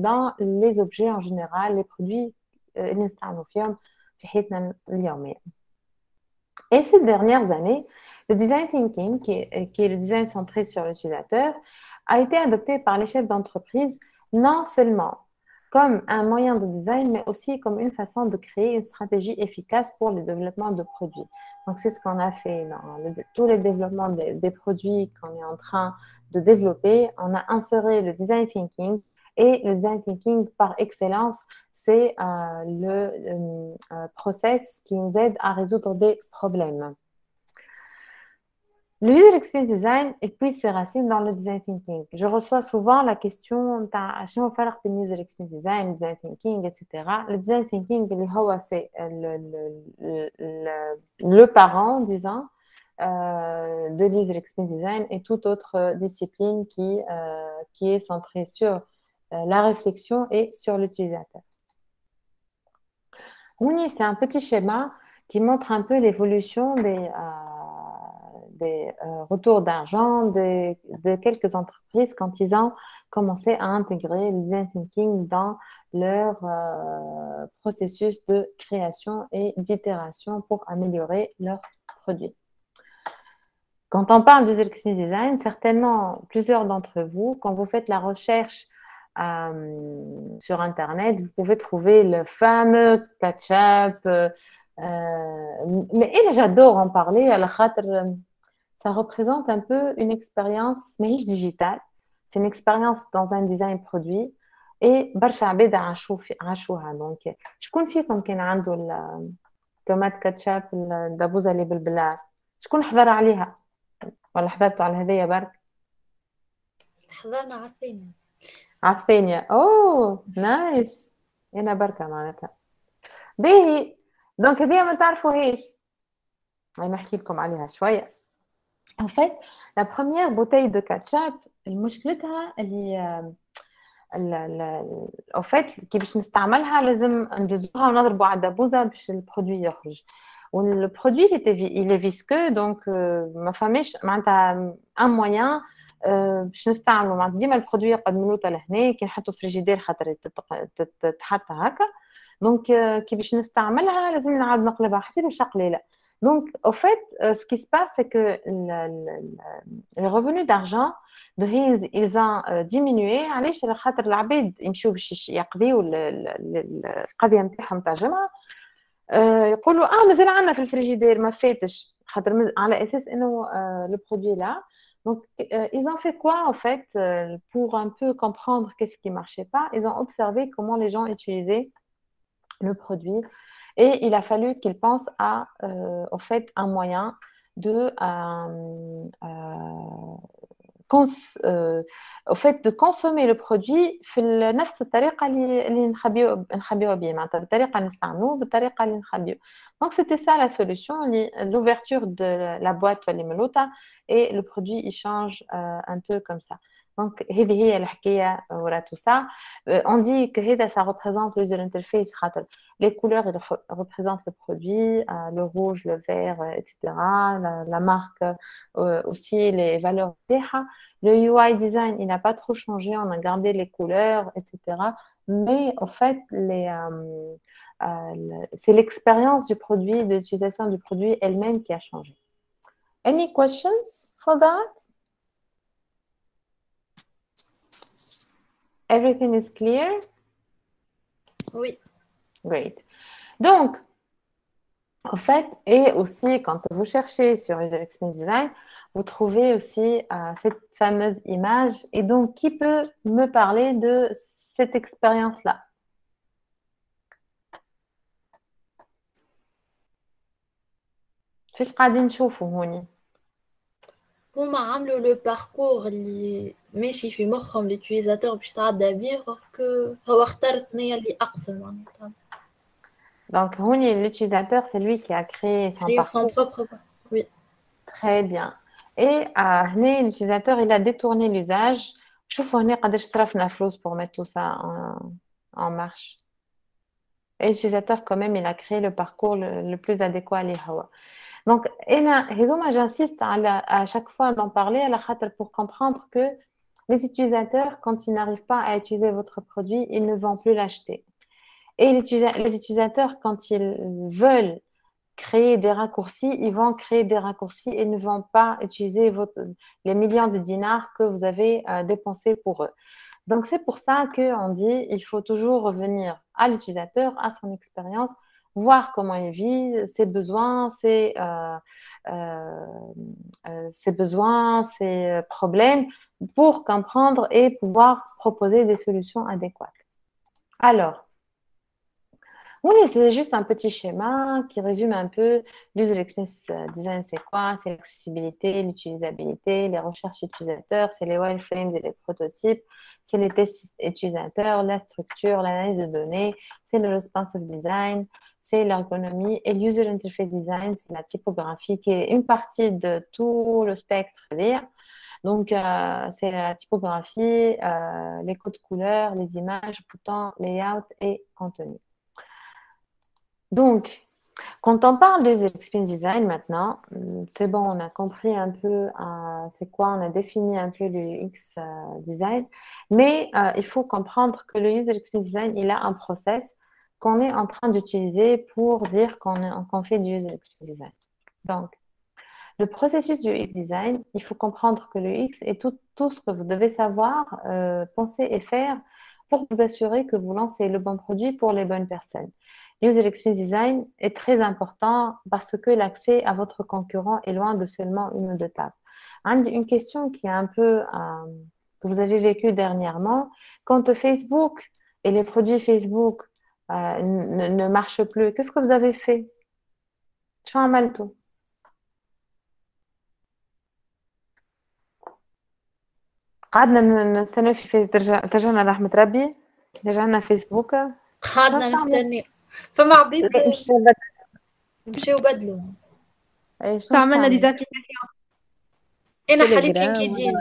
dans les objets en général, les produits اللي نستعملوا فيهم في حياتنا اليومية. Et ces dernières années, le design thinking, qui est le design centré sur l'utilisateur, a été adopté par les chefs d'entreprise non seulement comme un moyen de design, mais aussi comme une façon de créer une stratégie efficace pour le développement de produits. Donc, c'est ce qu'on a fait dans tous les développements des produits qu'on est en train de développer. On a inséré le design thinking, et le design thinking, par excellence, c'est le process qui nous aide à résoudre des problèmes. Le user experience design, il puise ses racines dans le design thinking. Je reçois souvent la question شنو الفرق بين user experience design, design thinking, etc. Le design thinking, c'est le parent, disons, de l'user experience design et toute autre discipline qui est centrée sur la réflexion et sur l'utilisateur. C'est un petit schéma qui montre un peu l'évolution des retours d'argent de quelques entreprises quand ils ont commencé à intégrer le design thinking dans leur processus de création et d'itération pour améliorer leurs produits. Quand on parle d'user experience design, certainement plusieurs d'entre vous, quand vous faites la recherche sur Internet, vous pouvez trouver le fameux catch-up. Mais j'adore en parler à la khâtr. Ça représente un peu une expérience digitale. C'est une expérience dans un design produit. اي برشا عباد عاشوها. دونك شكون فيكم كان عنده التومات كاتشاب الدبوزه اللي بالبلار؟ شكون حضر عليها ولا حضرتوا على هذيا برك؟ حضرنا على الثانية. على الثانيه. اوه نايس. انا بركه معناتها باهي. دونك هذيا ما تعرفوهاش، انا نحكي لكم عليها شويه. En fait, la première bouteille de ketchup, مشكلتها اللي au fait كي باش نستعملها لازم ندزوها ونضربوا على الدبوزه باش البرودوي يخرج. والبرودوي il est visqueux donc ما فماش معناتها ان موين باش نستعملوا معناتها ديما البرودوي يقدموا له لهنا كي نحطوا فريجيدير خاطر تتحط هكا. دونك كي باش نستعملها لازم نعاود نقلبها حسيت شقليله. Donc, au fait, ce qui se passe, c'est que les revenus d'argent de Haynes, ils ont diminué. علاش؟ على خاطر العباد يمشيو باش يقضيو القضيه نتاعهم تاع الجمعه، يقولوا مازال عندنا في الفريجيدير ما فاتش، خاطر على اساس انه le produit là. Donc, ils ont fait quoi en fait pour un peu comprendre qu'est-ce qui marchait pas? Ils ont observé comment les gens utilisaient le produit. Et il a fallu qu'il pense à, au fait, un moyen de, au fait, de consommer le produit في نفس الطريقة اللي نخبيوه بيه، معناتها بالطريقة اللي نستعملوه بالطريقة اللي نخبيوه. Donc c'était ça la solution, l'ouverture de la boîte اللي ملوطة et le produit il change un peu comme ça. Donc هذه هي الحكاية ورا tout ça. On dit que هذا ça représente l'user interface خاطر les couleurs représentent le produit, le rouge, le vert, etc. La marque aussi les valeurs تاعها. Le UI design, il n'a pas trop changé, on a gardé les couleurs, etc. Mais en fait, c'est l'expérience du produit, de l'utilisation du produit elle-même qui a changé. Any questions for that? Everything is clear? Oui. Great. Donc, en fait, et aussi quand vous cherchez sur User Experience Design, vous trouvez aussi cette fameuse image. Et donc, qui peut me parler de cette expérience-là? فيش قاعدين نشوفوا هوني؟ هما عملوا لو باركور اللي ماشي في مخهم ليوتيليزاتور باش تعدى بيه، هو اختار الثنية اللي أقصر معناتها. Donc, l'utilisateur, c'est lui qui a créé son parcours. Son propre, oui. Très bien. Et l'utilisateur, il a détourné l'usage. شوفوا هنا قداش صرفنا فلوس pour mettre tout ça en marche. Et l'utilisateur, quand même, il a créé le parcours le plus adéquat les هو. Donc, j'insiste à chaque fois d'en parler à la خاطر pour comprendre que les utilisateurs, quand ils n'arrivent pas à utiliser votre produit, ils ne vont plus l'acheter. Et les utilisateurs, quand ils veulent créer des raccourcis, ils vont créer des raccourcis et ne vont pas utiliser les millions de dinars que vous avez dépensés pour eux. Donc, c'est pour ça qu'on dit il faut toujours revenir à l'utilisateur, à son expérience, voir comment il vit, ses besoins, ses problèmes pour comprendre et pouvoir proposer des solutions adéquates. Alors, oui, c'est juste un petit schéma qui résume un peu l'user experience design, c'est quoi? C'est l'accessibilité, l'utilisabilité, les recherches utilisateurs, c'est les wireframes et les prototypes, c'est les tests utilisateurs, la structure, l'analyse de données, c'est le responsive design, c'est l'ergonomie et l'user interface design, c'est la typographie qui est une partie de tout le spectre. Donc, c'est la typographie, les codes couleurs, les images, boutons, layout et contenu. Donc, quand on parle de user experience design maintenant, c'est bon, on a compris un peu c'est quoi, on a défini un peu le UX design, mais il faut comprendre que le user experience design, il a un process qu'on est en train d'utiliser pour dire qu'on fait du user experience design. Donc, le processus du UX design, il faut comprendre que le UX est tout ce que vous devez savoir, penser et faire pour vous assurer que vous lancez le bon produit pour les bonnes personnes. User Experience Design est très important parce que l'accès à votre concurrent est loin de seulement une ou deux tables. Une question qui est un peu que vous avez vécu dernièrement, quand Facebook et les produits Facebook ne marchent plus, qu'est-ce que vous avez fait? شو عملتوا؟ قعدنا نستنى في فيس ترجعنا رحمة ربي رجعنا فيسبوك شو قعدنا نستعمل؟ نستنى فما عبيد لا مش بدل. مشاو بدلوا. شو استعملنا نستعمل؟ ديزابليكاسيون انا حليت تليجرام لينكدين.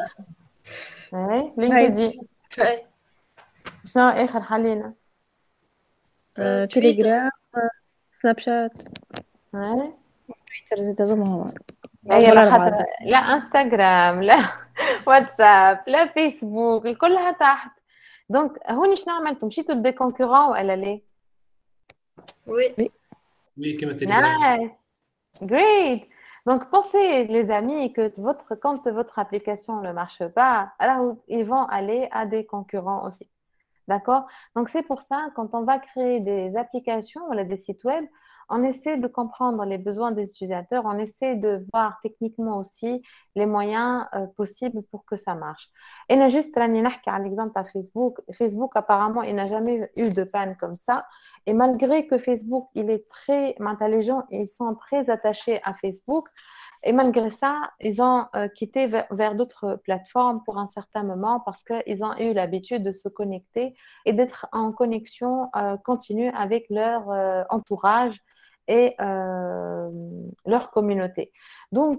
ايه لينكدين إيه. شنو اخر حلينا؟ تويتر. تليجرام سناب شات ايه تويتر زيد هذوما هما هي عبارة على لخاطر بعض. لا انستغرام لا واتساب لا فيسبوك كلها تحت دونك هوني شنو عملتوا مشيتوا لدي كونكورون ولا ليه؟ وي Oui, كما تليجرام. Nice, great. Donc pensez les amis que quand votre application ne marche pas, alors ils vont aller à des concurrents aussi. D'accord? Donc, c'est pour ça, quand on va créer des applications ou des sites web, on essaie de comprendre les besoins des utilisateurs, on essaie de voir techniquement aussi les moyens possibles pour que ça marche. Et là, juste, à l'exemple à Facebook, Facebook, apparemment, il n'a jamais eu de panne comme ça. Et malgré que Facebook, il est très, les gens, ils sont très attachés à Facebook, et malgré ça, ils ont quitté vers d'autres plateformes pour un certain moment parce qu'ils ont eu l'habitude de se connecter et d'être en connexion continue avec leur entourage et leur communauté. Donc,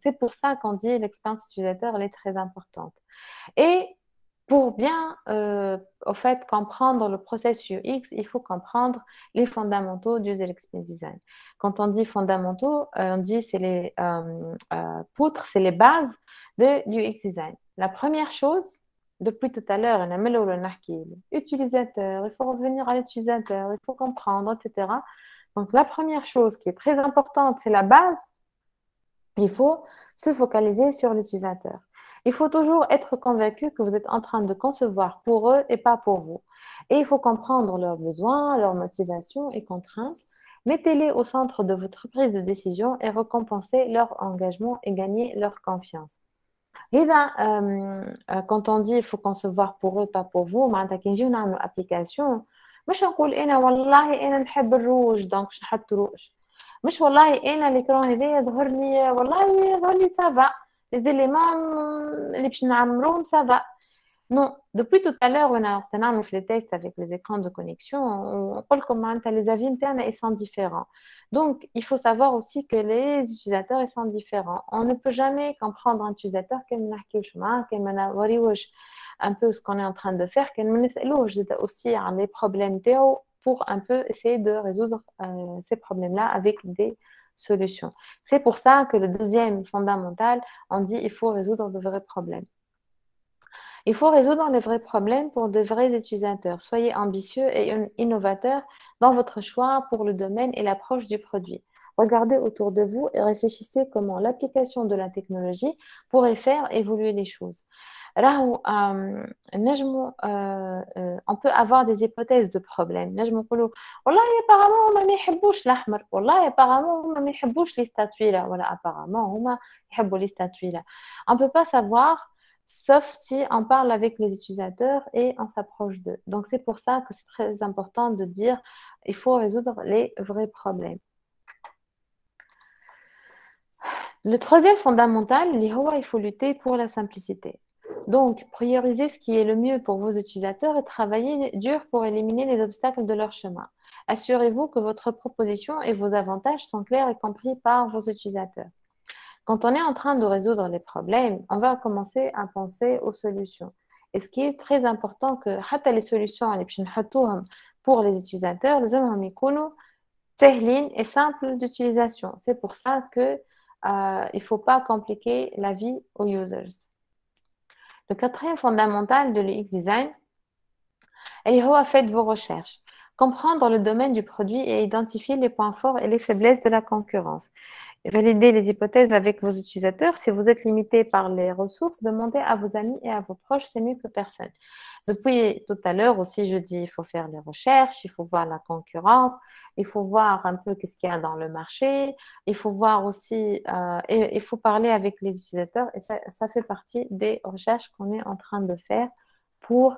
c'est pour ça qu'on dit l'expérience utilisateur, elle est très importante. Et pour bien au fait, comprendre le processus UX, il faut comprendre les fondamentaux du User Experience Design. Quand on dit fondamentaux, on dit c'est les poutres, c'est les bases du UX Design. La première chose, depuis tout à l'heure, l'utilisateur, il faut revenir à l'utilisateur, il faut comprendre, etc. Donc, la première chose qui est très importante, c'est la base. Il faut se focaliser sur l'utilisateur. Il faut toujours être convaincu que vous êtes en train de concevoir pour eux et pas pour vous. Et il faut comprendre leurs besoins, leurs motivations et contraintes. Mettez-les au centre de votre prise de décision et récompensez leur engagement et gagnez leur confiance. Et là, quand on dit il faut concevoir pour eux, pas pour vous, معناتها كي نجيو نعملوا application مش نقول أنا والله أنا نحب الروج دونك نحط روج مش والله أنا الإكران هذايا ظهر لي والله ظهر لي سافا les éléments اللي باش نعمروهم سافا non depuis tout à l'heure on a نعملوا في les tests avec les écrans de connexion on dit que les avis internes ils sont différents donc il faut savoir aussi que les utilisateurs ils sont différents on ne peut jamais comprendre un utilisateur كان ما نحكيوش معاه كان ما نوريوش un peu ce qu'on est en train de faire كان ما نسألوش aussi عن les problèmes تاعو pour un peu essayer de résoudre ces problèmes-là avec des solutions. C'est pour ça que le deuxième fondamental, on dit il faut résoudre de vrais problèmes. Il faut résoudre les vrais problèmes pour de vrais utilisateurs. Soyez ambitieux et innovateurs dans votre choix pour le domaine et l'approche du produit. Regardez autour de vous et réfléchissez comment l'application de la technologie pourrait faire évoluer les choses. On peut avoir des hypothèses de problèmes. والله apparemment هما ما يحبوش الأحمر. والله apparemment هما ما يحبوش les statues là. Voilà apparemment هما يحبوا les statues là. On peut pas savoir sauf si on parle avec les utilisateurs et on s'approche d'eux. Donc c'est pour ça que c'est très important de dire il faut résoudre les vrais problèmes. Le troisième fondamental, il faut lutter pour la simplicité. Donc, priorisez ce qui est le mieux pour vos utilisateurs et travaillez dur pour éliminer les obstacles de leur chemin. Assurez-vous que votre proposition et vos avantages sont clairs et compris par vos utilisateurs. Quand on est en train de résoudre les problèmes, on va commencer à penser aux solutions. Et ce qui est très important, que les solutions pour les utilisateurs, et simples d'utilisation. C'est pour ça que il ne faut pas compliquer la vie aux users. Le quatrième fondamental de l'UX design, faites vos recherches. comprendre le domaine du produit et identifier les points forts et les faiblesses de la concurrence. Valider les hypothèses avec vos utilisateurs. Si vous êtes limité par les ressources, demandez à vos amis et à vos proches, c'est mieux que personne. Depuis tout à l'heure aussi, je dis il faut faire les recherches, il faut voir la concurrence, il faut voir un peu qu'est-ce qu'il y a dans le marché, il faut voir aussi, et il faut parler avec les utilisateurs. Et ça fait partie des recherches qu'on est en train de faire pour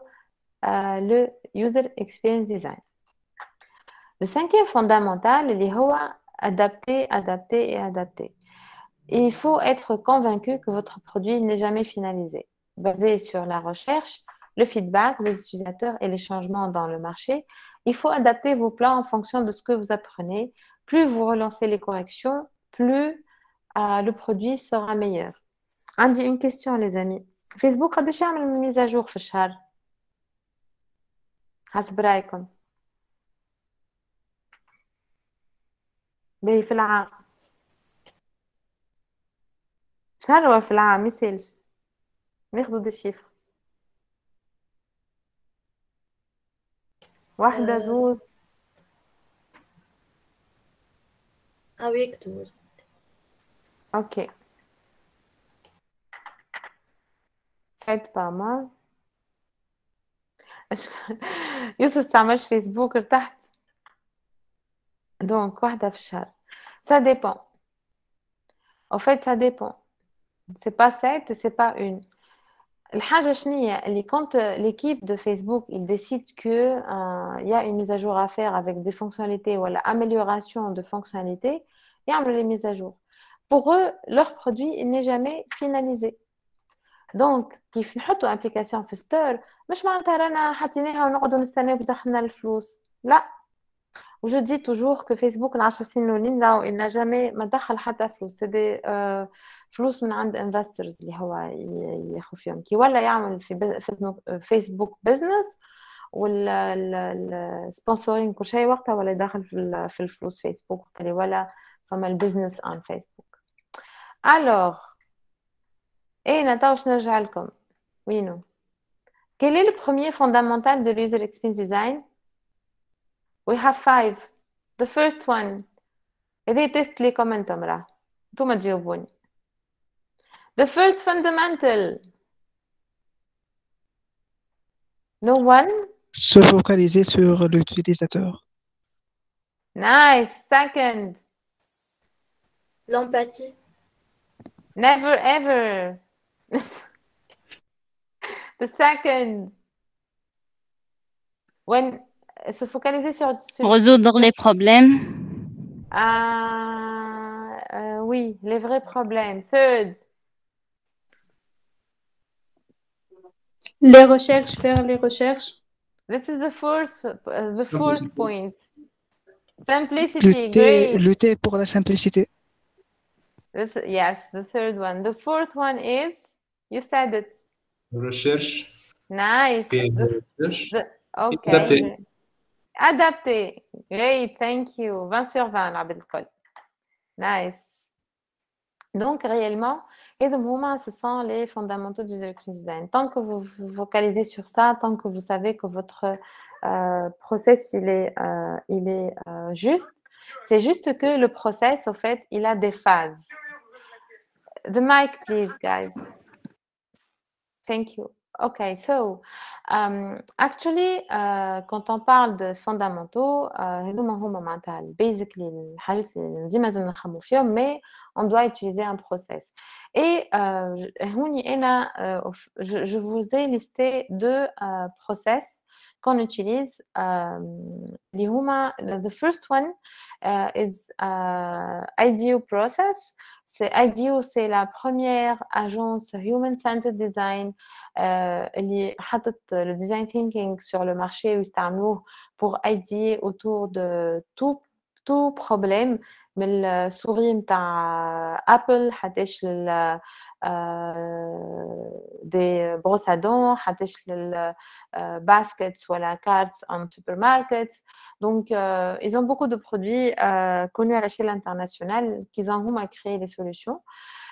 le User Experience Design. Le cinquième fondamental, il est adapter, adapter et adapter. Et il faut être convaincu que votre produit n'est jamais finalisé. Basé sur la recherche, le feedback des utilisateurs et les changements dans le marché, il faut adapter vos plans en fonction de ce que vous apprenez. Plus vous relancez les corrections, plus le produit sera meilleur. عندي une question les amis. Facebook قداش يعمل من mise à jour في الشهر؟ حسب رأيكم؟ باهي في العام شهر ولا في العام يسالش ناخدو دي شيفر واحدة زوز أو يكتب. اوكي ساعد با مال يوسف استعملش فيسبوك ارتحت دونك واحدة في الشهر ça dépend en fait ça dépend c'est pas 7 et c'est pas une الحاجة شنية اللي quand l'équipe de Facebook il décide que il y a une mise à jour à faire avec des fonctionnalités ou l'amélioration de fonctionnalités يعملوا les mises à jour pour eux leur produit il n'est jamais finalisé donc كيف نحطوا application في ستور مش معناتها رانا حطيناها ونقعدوا نستناو بتدخلنا الفلوس لا وجو دي توجور كو فيسبوك ال10 سنين الاولين راهو إلنا جامي ما دخل حتى فلوس سي دي فلوس من عند انفسترز اللي هو ياخذ فيهم كي ولا يعمل في فيسبوك بزنس والسبونسورين كل شيء وقتها ولا داخل في الفلوس فيسبوك ولا فما البزنس ان فيسبوك الوغ ايه نتاوش نرجع لكم وينو quel est le premier fondamental de l'user experience design we have 5 the first one هذه تيست ليكم انتم راه انتم تجاوبوني the first fundamental no one Se focaliser sur l'utilisateur. nice second L'empathie. never ever the second when se focaliser sur résoudre les problèmes. Oui, les vrais problèmes. Third. Les recherches, faire les recherches. This is the fourth point. Simplicity, great. Lutter pour la simplicité. Yes, the third one. The fourth one is, you said it. Recherche. Nice. Okay. Adapter. Great, thank you. 20 sur 20, l'abel الكل. Nice. Donc, réellement, et de moment, ce sont les fondamentaux du user experience design. Tant que vous vous focalisez sur ça, tant que vous savez que votre process, il est juste, c'est juste que le process, au fait, il a des phases. The mic, please, guys. Thank you. Okay, so actually, quand on parle de fondamentaux, هذوما هما معناتها basically الحاجات اللي ديما لازم نخمو فيهم mais on doit utiliser un process. Et هوني أنا je vous ai listé deux process qu'on utilise اللي هما the first one is IDEO process. IDEO, c'est la première agence human-centered design اللي حطت le design thinking sur le marché ويستعملوه pour IDEO autour de tout problème من السوري متاع ابل حتىش لل des brosses à dents حتىش لل baskets ولا cards en supermarkets. Donc, ils ont beaucoup de produits connus à l'échelle internationale qu'ils ont créé des solutions.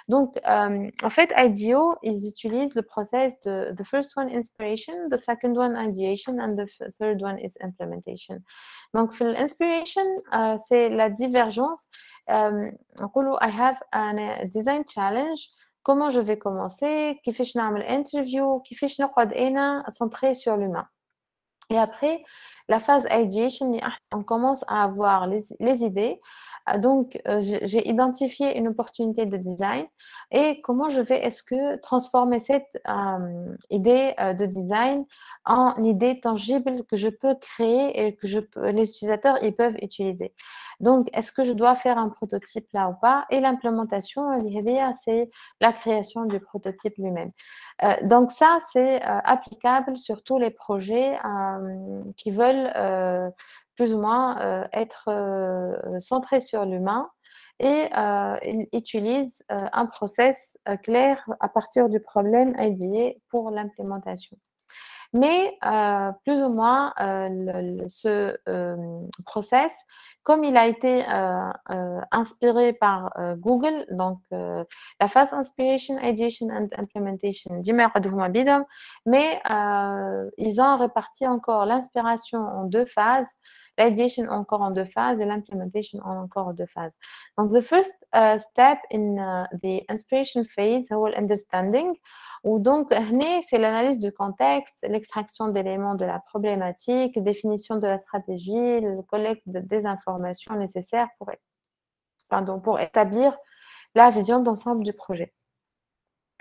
Donc, en fait, IDEO, ils utilisent le process de the first one inspiration, the second one ideation, and the third one is implementation. Donc, في l'inspiration, c'est la divergence. نقولوا I have a design challenge. Comment je vais commencer? كيفاش نعمل interview? كيفاش نقعد أنا centré sur l'humain. Et après, la phase ideation, on commence à avoir les idées. Donc, j'ai identifié une opportunité de design et comment je vais transformer cette idée de design en idée tangible que je peux créer et que les utilisateurs ils peuvent utiliser. Donc, est-ce que je dois faire un prototype là ou pas? Et l'implémentation, c'est la création du prototype lui-même. Donc, ça, c'est applicable sur tous les projets qui veulent plus ou moins être centrés sur l'humain et ils utilisent un process clair à partir du problème idéé pour l'implémentation. Mais plus ou moins, ce process, comme il a été inspiré par Google, donc la phase inspiration, ideation and implementation, mais ils ont réparti encore l'inspiration en 2 phases, l'idéation encore en 2 phases et l'implementation encore en 2 phases. Donc, the first step in the inspiration phase, هو understanding. Ou donc, c'est l'analyse du contexte, l'extraction d'éléments de la problématique, définition de la stratégie, le collecte des informations nécessaires pour établir la vision d'ensemble du projet.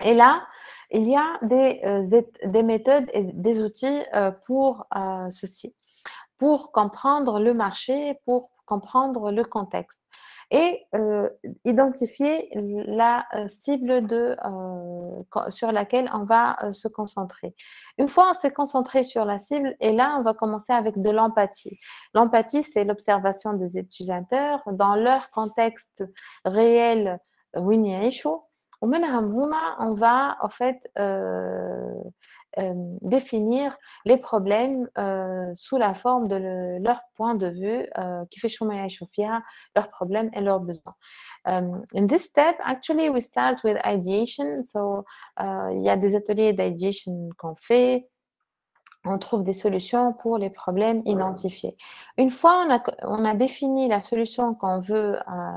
Et là, il y a des méthodes et des outils pour ceci, pour comprendre le marché, pour comprendre le contexte. Et identifier la cible sur laquelle on va se concentrer. Une fois on s'est concentré sur la cible, et là, on va commencer avec de l'empathie. L'empathie, c'est l'observation des utilisateurs dans leur contexte réel, وين يعيشوا. On va en fait définir les problèmes sous la forme de leur point de vue, كيفاش هما يعيشوا فيها, leurs problèmes et leurs besoins. In this step, actually, we start with ideation. So, il y a des ateliers d'ideation qu'on fait. On trouve des solutions pour les problèmes identifiés. Une fois on a défini la solution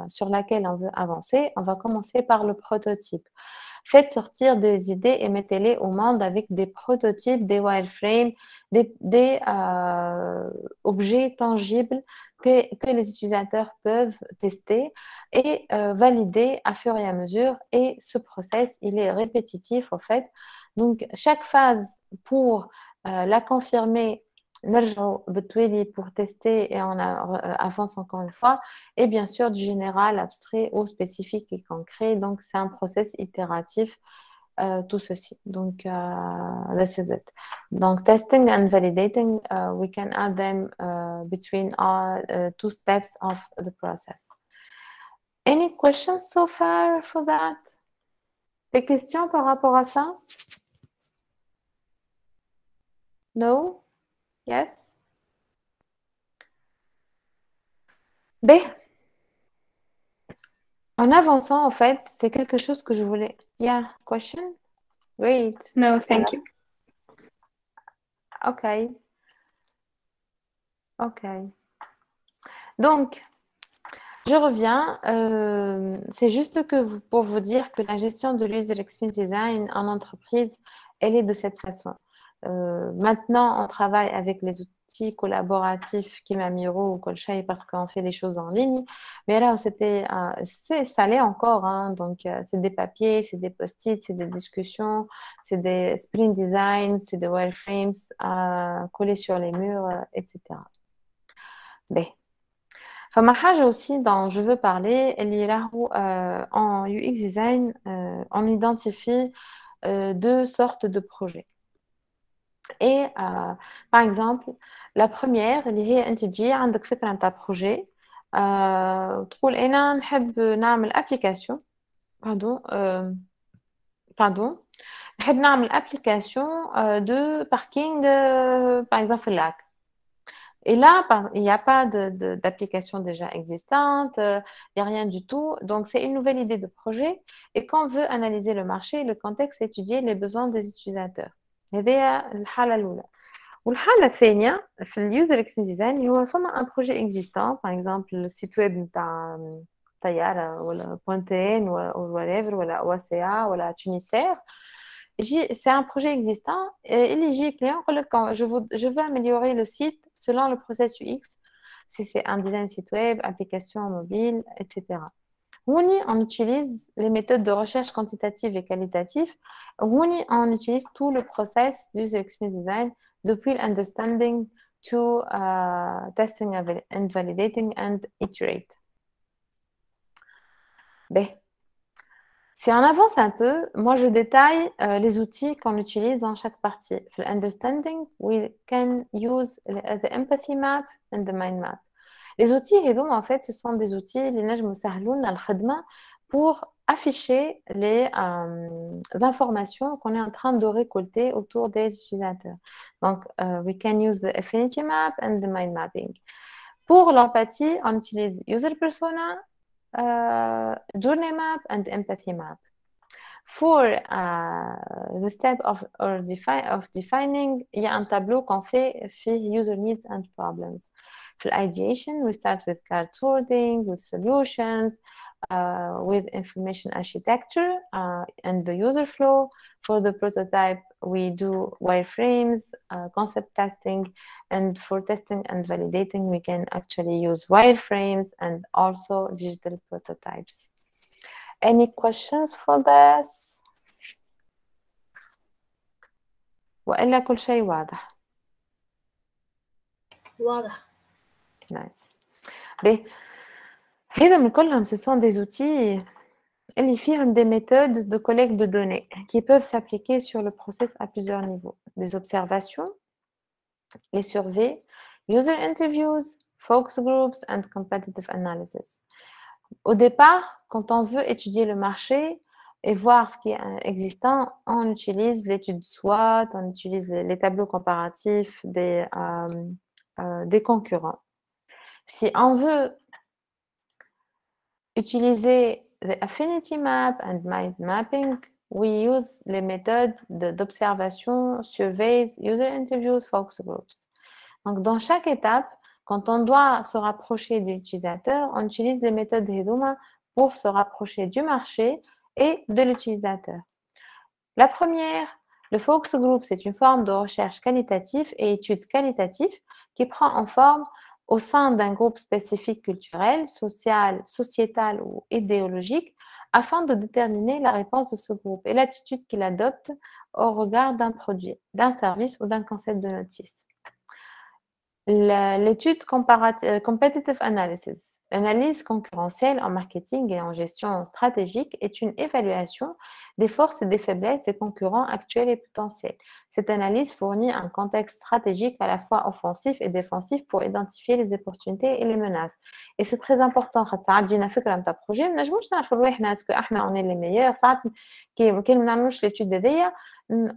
sur laquelle on veut avancer, on va commencer par le prototype. Faites sortir des idées et mettez-les au monde avec des prototypes, des wireframes, des objets tangibles que les utilisateurs peuvent tester et valider à fur et à mesure. Et ce process, il est répétitif en fait. Donc, chaque phase pour la confirmer, pour tester et on avance encore une fois, et bien sûr du général, abstrait au spécifique et concret. Donc, c'est un process itératif, tout ceci. Donc, this is it. Donc, testing and validating, we can add them between our 2 steps of the process. Any questions so far for that? Des questions par rapport à ça? No? Yes? B. En avançant, en fait, c'est quelque chose que je voulais... Yeah, question? Great. No, thank you. Ok. Donc, je reviens. C'est juste pour vous dire que la gestion de l'user experience design en entreprise, elle est de cette façon. Maintenant, on travaille avec les outils collaboratifs Kimamiro ou Kolshay parce qu'on fait les choses en ligne. Mais là, ça l'est encore. Hein, donc, c'est des papiers, c'est des post-it, c'est des discussions, c'est des sprint design, c'est des wireframes collés sur les murs, etc. B. فما حاجة aussi dont je veux parler, اللي راهو en UX design, on identifie 2 sortes de projets. Et par exemple, la première اللي هي انت تجي عندك فكرة نتاع بروجي تقول انا نحب نعمل ابليكاسيون نحب نعمل ابليكاسيون دو باركينغ par exemple في اللاك. Et là, il n'y a pas d'application déjà existante, il n'y a rien du tout. Donc, c'est une nouvelle idée de projet. Et quand on veut analyser le marché, le contexte, étudier les besoins des utilisateurs. هذه الحالة الأولى. والحالة الثانية في اليوزر اكسبيرينس ديزاين هو فما ان بروجي اكزيستون باغ اكزومبل السيت ويب نتاع طيارة ولا بوانتين ولا ولا OACA ولا تونيسير. C'est un projet existant et les clients je veux améliorer le site selon le process UX, si c'est un design site web, application mobile, etc. On utilise les méthodes de recherche quantitative et qualitative. On utilise tout le process du user experience design depuis l'understanding to testing and validating and iterate. Ben, si on avance un peu, moi je détaille les outils qu'on utilise dans chaque partie. For understanding, we can use the empathy map and the mind map. Les outils, en fait, ce sont des outils pour afficher les informations qu'on est en train de récolter autour des utilisateurs. Donc, we can use the affinity map and the mind mapping. Pour l'empathie, on utilise user persona, journey map and empathy map. For the step of defining, il y a un tableau qu'on fait user needs and problems. For ideation, we start with card sorting, with solutions, with information architecture and the user flow. For the prototype, we do wireframes, concept testing, and for testing and validating, we can actually use wireframes and also digital prototypes. Any questions for this? وإلا كل شيء واضح؟ واضح. Nice. Mais هذا من كلهم ce sont des outils اللي فيهم des méthodes de collecte de données qui peuvent s'appliquer sur le process à plusieurs niveaux. Des observations, les surveys, user interviews, focus groups and competitive analysis. Au départ, quand on veut étudier le marché et voir ce qui est existant, on utilise l'étude SWOT, on utilise les tableaux comparatifs des concurrents. Si on veut utiliser the affinity map and mind mapping, we use les méthodes d'observation, surveys, user interviews, focus groups. Donc, dans chaque étape, quand on doit se rapprocher de l'utilisateur, on utilise les méthodes Hedoma pour se rapprocher du marché et de l'utilisateur. La première, le focus group, c'est une forme de recherche qualitative et étude qualitative qui prend en forme au sein d'un groupe spécifique culturel, social, sociétal ou idéologique afin de déterminer la réponse de ce groupe et l'attitude qu'il adopte au regard d'un produit, d'un service ou d'un concept de notice. L'étude competitive analysis, l'analyse concurrentielle en marketing et en gestion stratégique est une évaluation des forces et des faiblesses des concurrents actuels et potentiels. Cette analyse fournit un contexte stratégique à la fois offensif et défensif pour identifier les opportunités et les menaces. Et c'est très important. ساعات جينا فكرة نتاع projet ما نجموش نعرفوا رواحنا اسكو احنا on est les meilleurs. ساعات كي ما نعملوش l'étude هذيا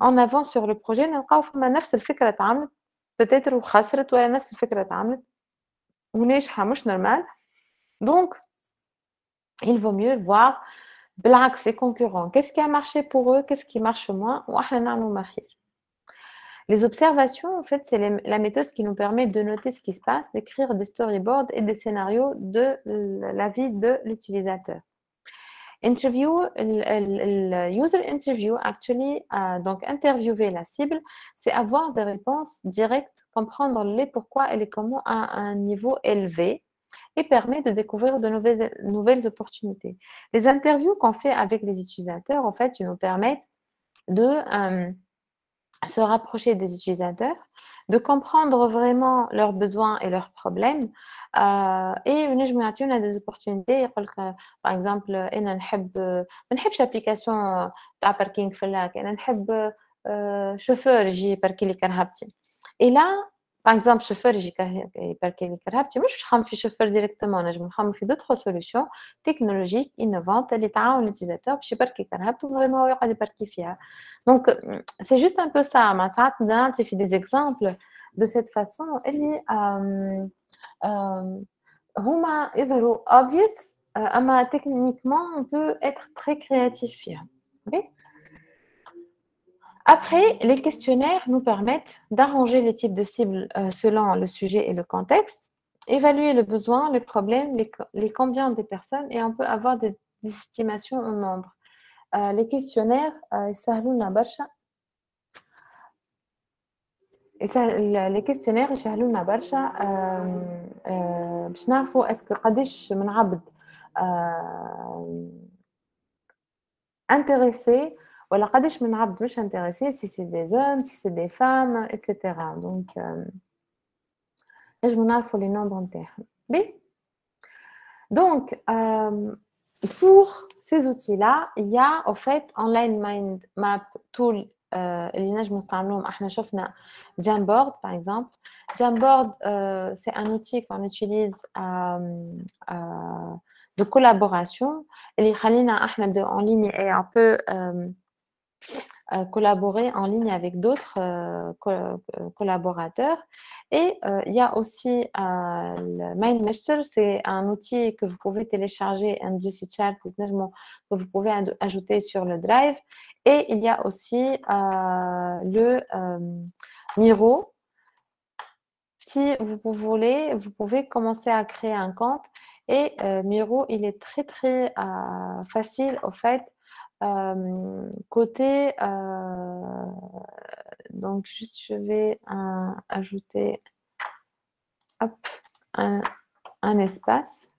en avant sur le projet نلقاو فما نفس الفكرة تعملت peut-être وخسرت ولا نفس الفكرة تعملت وناجحة مش normal. Donc, il vaut mieux voir بالعكس les concurrents. Qu'est-ce qui a marché pour eux? Qu'est-ce qui marche moins? Les observations, en fait, c'est la méthode qui nous permet de noter ce qui se passe, d'écrire des storyboards et des scénarios de la vie de l'utilisateur. Interview, le user interview, actually, donc interviewer la cible, c'est avoir des réponses directes, comprendre les pourquoi et les comment à un niveau élevé et permet de découvrir de nouvelles opportunités. Les interviews qu'on fait avec les utilisateurs, en fait, ils nous permettent de se rapprocher des utilisateurs, de comprendre vraiment leurs besoins et leurs problèmes et نجم يعطيونا des opportunités. يقول لك par exemple انا ما نحبش ابليكاسيون تاع باركينغ في اللاك، انا نحب شوفور يجي يباركي لي كرهبتي. Et là, par exemple, chauffeur يجي يباركي لي كرهبتي، مش نخمم في شوفور ديريكتومون، نجم نخمم في d'autres solutions technologiques innovantes اللي تعاون l'utilisateur باش يباركي كرهبته من غير ما هو يقعد يباركي فيها. Donc, c'est juste un peu ça. ساعات نعطي في des exemples de cette façon اللي هما يظهروا obvious أما techniquement on peut être très créatif فيها. Après, les questionnaires nous permettent d'arranger les types de cibles selon le sujet et le contexte, évaluer le besoin, les problèmes, les combien des personnes, et on peut avoir des estimations en nombre. Les questionnaires, يسهلونا برشا. les questionnaires يسهلونا برشا باش نعرفوا اسكو قداش من عبد intéressé ولا قداش من عبد مش intéressé, si c'est des hommes, si c'est des femmes, etc. Donc نجمو نعرفوا les nombres نتاعهم. Donc pour ces outils-là, il y a au fait online mind map tool اللي نجمو نستعملوهم. احنا شفنا Jamboard par exemple. Jamboard c'est un outil qu'on utilise de collaboration اللي يخلينا احنا نبداو en ligne et un peu collaborer en ligne avec d'autres collaborateurs. Et il y a aussi le MindMaster, c'est un outil que vous pouvez télécharger, un chat que vous pouvez ajouter sur le Drive. Et il y a aussi le Miro. Si vous voulez, vous pouvez commencer à créer un compte. Et Miro, il est très très facile au fait. Côté donc juste je vais ajouter hop, un espace,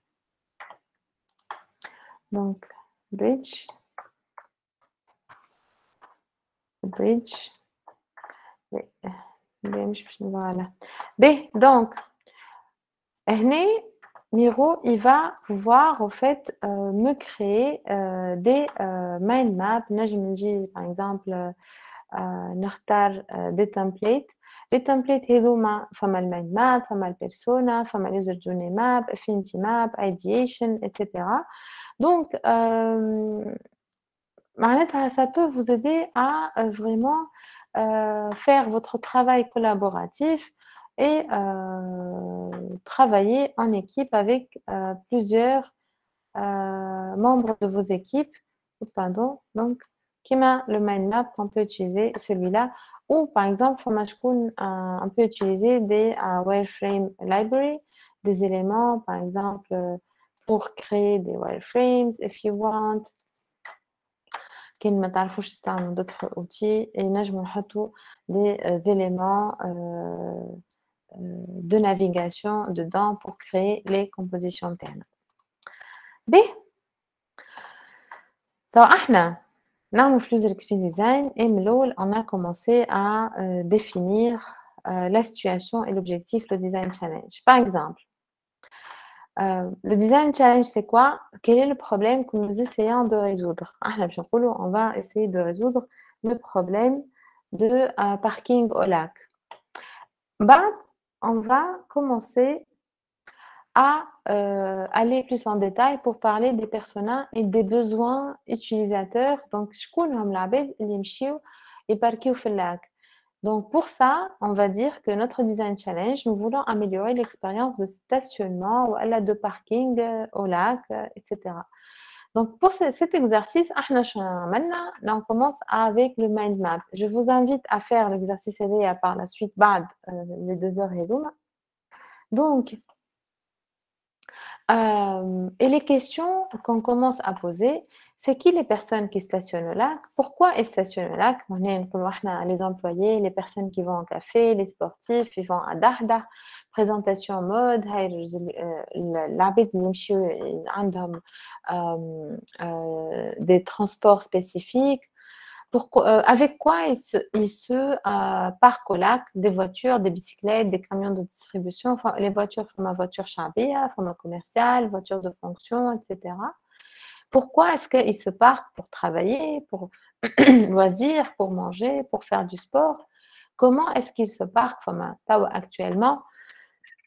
donc bridge voilà. Donc Miro, il va pouvoir au fait me créer des mind maps. Par exemple, des templates. Les templates, فما المايند ماب, فما البيرسونا, فما اليوزر جورني ماب, affinity map, ideation, etc. Donc, ça peut vous aider à vraiment faire votre travail collaboratif et travailler en équipe avec plusieurs membres de vos équipes. Pardon, donc كيما le mind map qu'on peut utiliser celui-là, ou par exemple on peut utiliser des wireframe library, des éléments par exemple pour créer des wireframes if you want. كان ما تعرفوش تستعملوا d'autres outils et نجموا نحطوا des éléments de navigation dedans pour créer les compositions internes. احنا نعمل في user experience design et من الأول on a commencé à définir la situation et l'objectif, le design challenge. Par exemple, le design challenge c'est quoi? Quel est le problème que nous essayons de résoudre? On va essayer de résoudre le problème de parking au lac. On va commencer à aller plus en détail pour parler des personas et des besoins utilisateurs. Donc, donc, pour ça, on va dire que notre design challenge, nous voulons améliorer l'expérience de stationnement ou de parking au lac, etc. Donc, pour cet exercice, on commence avec le mind map. Je vous invite à faire l'exercice et par la suite, les 2 heures et demie. Donc, et les questions qu'on commence à poser, c'est qui les personnes qui stationnent au lac? Pourquoi ils stationnent au lac? Les employés, les personnes qui vont au café, les sportifs, ils vont à Dahdah, présentation mode, des transports spécifiques. Avec quoi ils se parquent au lac? Des voitures, des bicyclettes, des camions de distribution. Enfin, les voitures, comme la voiture chabia, format commercial, voiture de fonction, etc. Pourquoi est-ce qu'ils se parquent? Pour travailler, pour loisirs, pour manger, pour faire du sport? Comment est-ce qu'ils se parquent actuellement?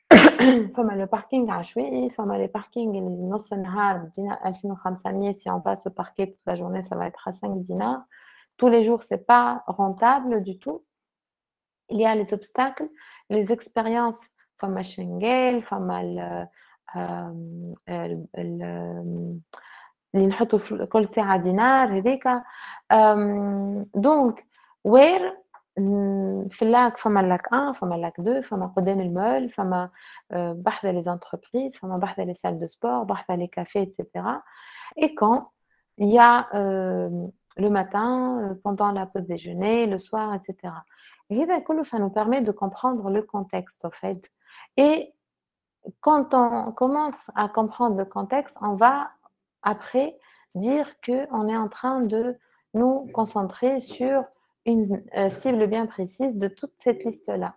Le parking عشوائي, les parkings نص النهار بدينا 2500, si on va se parquer toute la journée, ça va être à 5 dinars. Tous les jours, ce n'est pas rentable du tout. Il y a les obstacles, les expériences فما شنغال فما اللي نحطوا كل ساعة دينار هذيك دونك وير في اللاك فما اللاك 1 فما اللاك 2 فما قدام المول فما بحذا لي زونتربريز فما بحذا لي سال دو سبور بحذا لي كافي etc. Et quand il y a le matin, pendant la pause déjeuner, le soir, etc. Et ça nous permet de comprendre le contexte, en fait. Et quand on commence à comprendre le contexte, on va après dire qu'on est en train de nous concentrer sur une cible bien précise de toute cette liste-là.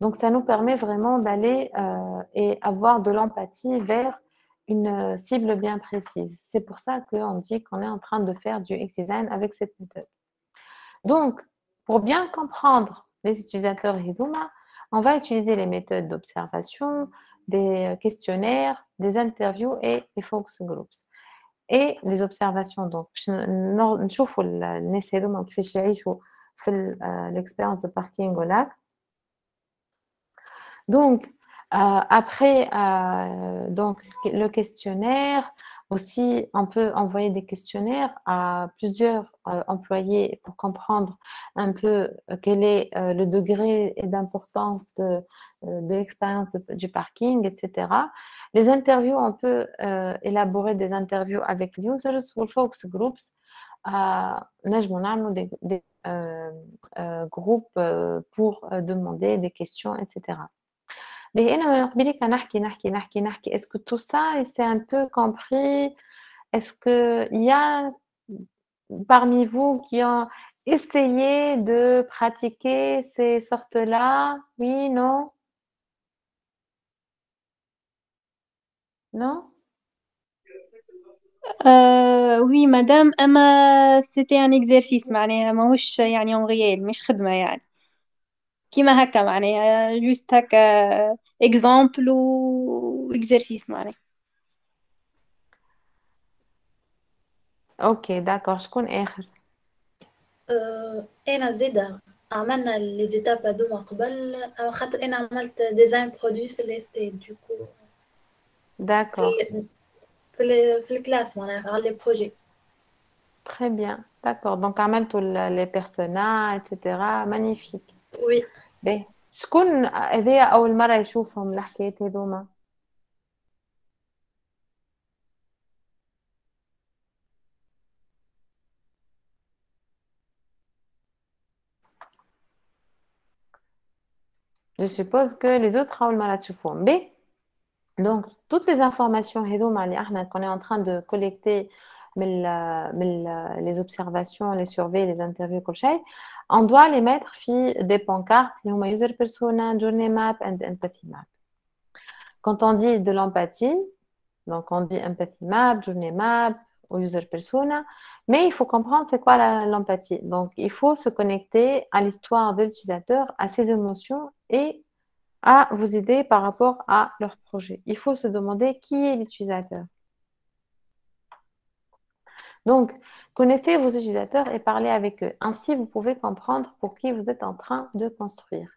Donc, ça nous permet vraiment d'aller et avoir de l'empathie vers une cible bien précise. C'est pour ça qu'on dit qu'on est en train de faire du X-Design avec cette méthode. Donc, pour bien comprendre les utilisateurs Hiduma, on va utiliser les méthodes d'observation, des questionnaires, des interviews et des focus groups. Et les observations, donc, نشوفوا الناس هذوما كيفاش يعيشوا في l'expérience de parking au lac. Donc, après donc, le questionnaire, aussi, on peut envoyer des questionnaires à plusieurs employés pour comprendre un peu quel est le degré d'importance de l'expérience du parking, etc. Les interviews, on peut élaborer des interviews avec les users ou focus groups. نجموا نعملوا des groupes pour demander des questions, etc. Mais est-ce que tout ça c'est un peu compris? Est-ce qu'il y a parmi vous qui ont essayé de pratiquer ces sortes-là? Oui, non? Non? Oui, madame, أما c'était un exercice معناها ماهوش يعني en réel مش خدمة يعني كيما هكا معناها juste هكا exemple و exercice معناها. اوكي داكور شكون اخر؟ انا زيدا عملنا لي زيتاب هذوما قبل خاطر انا عملت ديزاين برودوي في الاستيد دوكو داكور في الكلاس معناها على لي بروجي. Très bien, d'accord. Donc, عملتوا les personas, etc. Magnifique. وي باهي شكون هذيا أول مرة يشوفهم الحكايات هذوما؟ Je suppose que les autres أول مرة تشوفوهم. باهي donc toutes les informations هذوما اللي احنا qu'on est en train de collecter les observations, les surveys, les interviews كل شيء on doit les mettre في des pancartes اللي هما user persona, journey map and empathy map. Quand on dit de l'empathie, donc on dit empathy map, journey map ou user persona, mais il faut comprendre c'est quoi l'empathie. Donc il faut se connecter à l'histoire de l'utilisateur, à ses émotions et à vos idées par rapport à leur projet. Il faut se demander qui est l'utilisateur. Donc, connaissez vos utilisateurs et parlez avec eux. Ainsi, vous pouvez comprendre pour qui vous êtes en train de construire.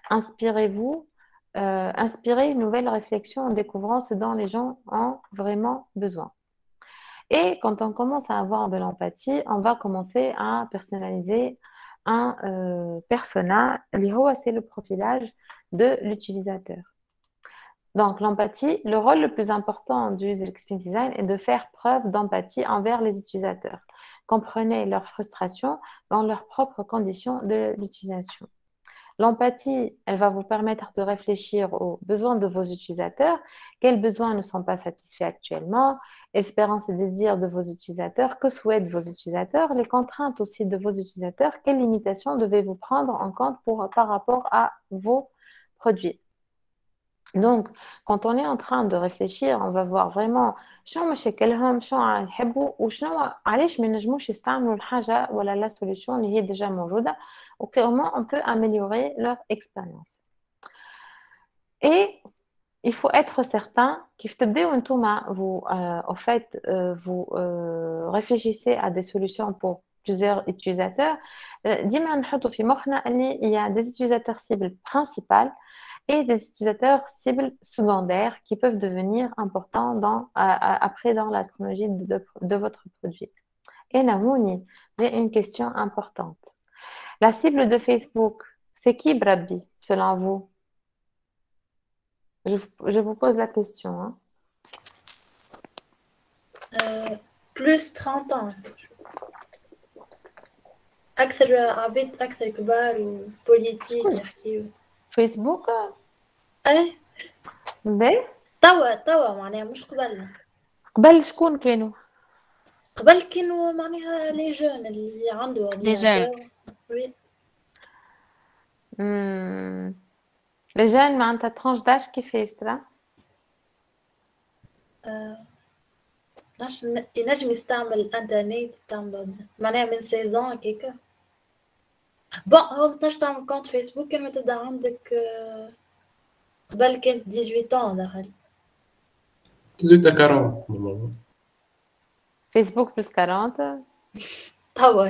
Inspirez-vous, inspirez une nouvelle réflexion en découvrant ce dont les gens ont vraiment besoin. Et quand on commence à avoir de l'empathie, on va commencer à personnaliser un persona. C'est le profilage de l'utilisateur. Donc, l'empathie, le rôle le plus important du User Experience Design est de faire preuve d'empathie envers les utilisateurs. Comprenez leurs frustrations dans leurs propres conditions de l'utilisation. L'empathie, elle va vous permettre de réfléchir aux besoins de vos utilisateurs. Quels besoins ne sont pas satisfaits actuellement? Espérances et désirs de vos utilisateurs. Que souhaitent vos utilisateurs? Les contraintes aussi de vos utilisateurs. Quelles limitations devez-vous prendre en compte par rapport à vos produits? Donc, quand on est en train de réfléchir, on va voir vraiment شنو مشاكلهم شنو يحبوا وشنو علاش ما ينجموش يستعملوا الحاجة ولا la solution اللي هي déjà موجودة ou comment on peut améliorer leur expérience. Et il faut être certain كيف تبداو نتوما vous au fait vous réfléchissez à des solutions pour plusieurs utilisateurs. ديما نحطوا في مخنا اللي il y a des utilisateurs cibles principales et des utilisateurs cibles secondaires qui peuvent devenir importants après dans la chronologie de votre produit. Et Namouni, j'ai une question importante. La cible de Facebook, c'est qui Brabi, selon vous? Je vous pose la question. Hein. Plus 30 ans. أكثر عبيد أكثر كبار وبوليتيك يحكيوا. فيسبوك؟ إيه. باهي. توا معناها مش قبل. قبل شكون كانوا؟ قبل كانوا معناها لي جون اللي عنده لي جون. وي. لي جون معناتها ترانش داش كيفاش ترى؟ ينجم يستعمل الانترنت يستعمل معناها من سيزون هكاكا. بون هو متنجم تعمل كونت فيسبوك كان ما تبدا عندك قبل كانت 18 دخل 18 à 40 فيسبوك بلس 40 توا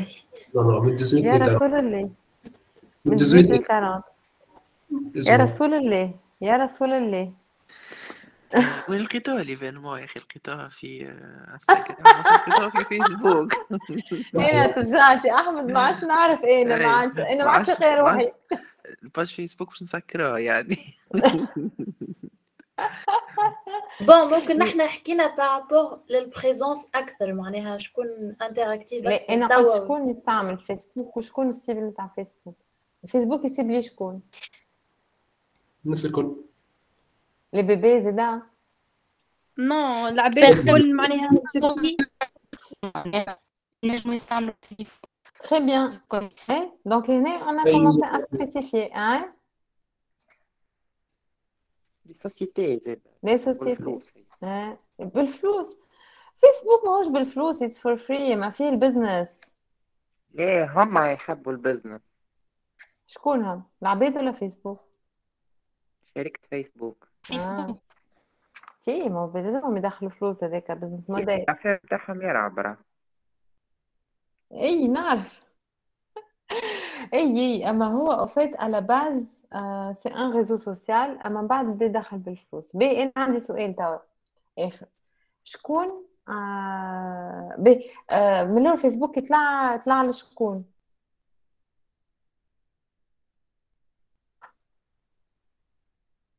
من 18 يا ل 40 رسول الله من 18 18 ل 40 يا رسول الله يا رسول الله وين لقيتوها ليفينمون يا اخي؟ لقيتوها في انستغرام لقيتوها في فيسبوك. انا ترجعتي احمد ما عادش نعرف انا ما عادش انا ما عادش غير روحي الباج فيسبوك باش نسكروها يعني. بون ممكن نحن حكينا بارابور للبريزونس اكثر معناها شكون انتراكتيف اكثر. انا قلت شكون يستعمل فيسبوك وشكون السيبل تاع فيسبوك. فيسبوك يسيب لي شكون؟ الناس الكل لي بيبي زيدا نو العباد الكل معناها نجموا يستعملوا التليفون. Très bien. Donc, on a commencé à spécifier. Hein? Les sociétés. Les sociétés. بالفلوس. فيسبوك ماهوش بالفلوس. It's for free. ما فيه البزنس. ليه هم يحبوا البزنس؟ شكون هم؟ العباد ولا فيسبوك؟ شركة فيسبوك. فيسبوك. تي ما لازمهم يدخلوا فلوس هذاك بزنس موديل. الأفير بتاعهم يلعب برا. اي نعرف. اي اما هو اوفيت على باز سي ان ريزو سوسيال اما من بعد بدا يدخل بالفلوس. بي انا عندي سؤال توا اخر شكون بي من اول فيسبوك يطلع لشكون؟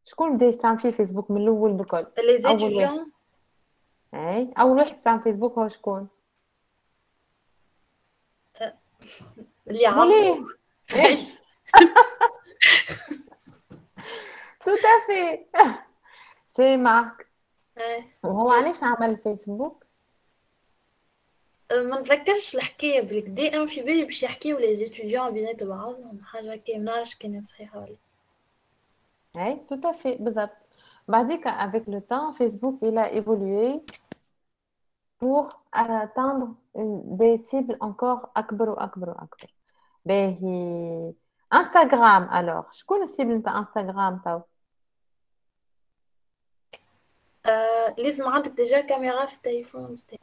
شكون بدا يستعمل فيه فيسبوك من الاول بكل؟ لي زيتيديون. اي اول واحد يستعمل فيسبوك هو شكون؟ اللي عملوا tout à fait c'est Marc. وهو علاش عمل فيسبوك؟ ما نتذكرش الحكايه بالكدا انا في بالي باش يحكيو لي زيتيديون بينات بعضهم حاجه كي ما نعرفش كانت صحيحه ولا. Oui, tout à fait, بالضبط. بعديك avec le temps, Facebook il a évolué pour atteindre des cibles encore أكبر وأكبر وأكبر. باهي انستغرام alors شكون السيبل نتاع انستغرام تو؟ لازم عندك ديجا كاميرا في التليفون تاعك.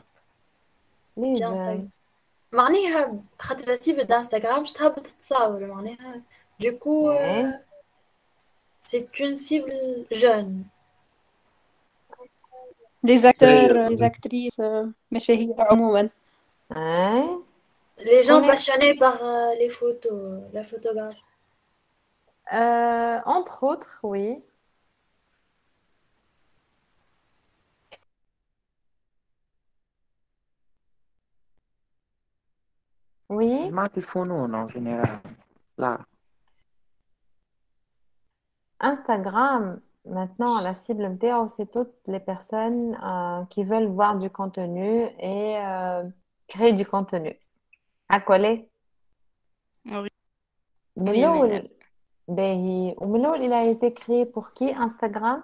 لازم معناها خاطر السيبل تاع انستغرام باش تهبط تصور معناها دوكو c'est une cible jeune. Les acteurs, les actrices, مشاهير عموما. Les gens passionnés par les photos, la photographie. Entre autres, oui. Oui. الفنون en général. Là. Instagram, maintenant, la cible MTO, c'est toutes les personnes qui veulent voir du contenu et créer du contenu. À coller. Oui. ومن الأول il a été créé pour qui Instagram؟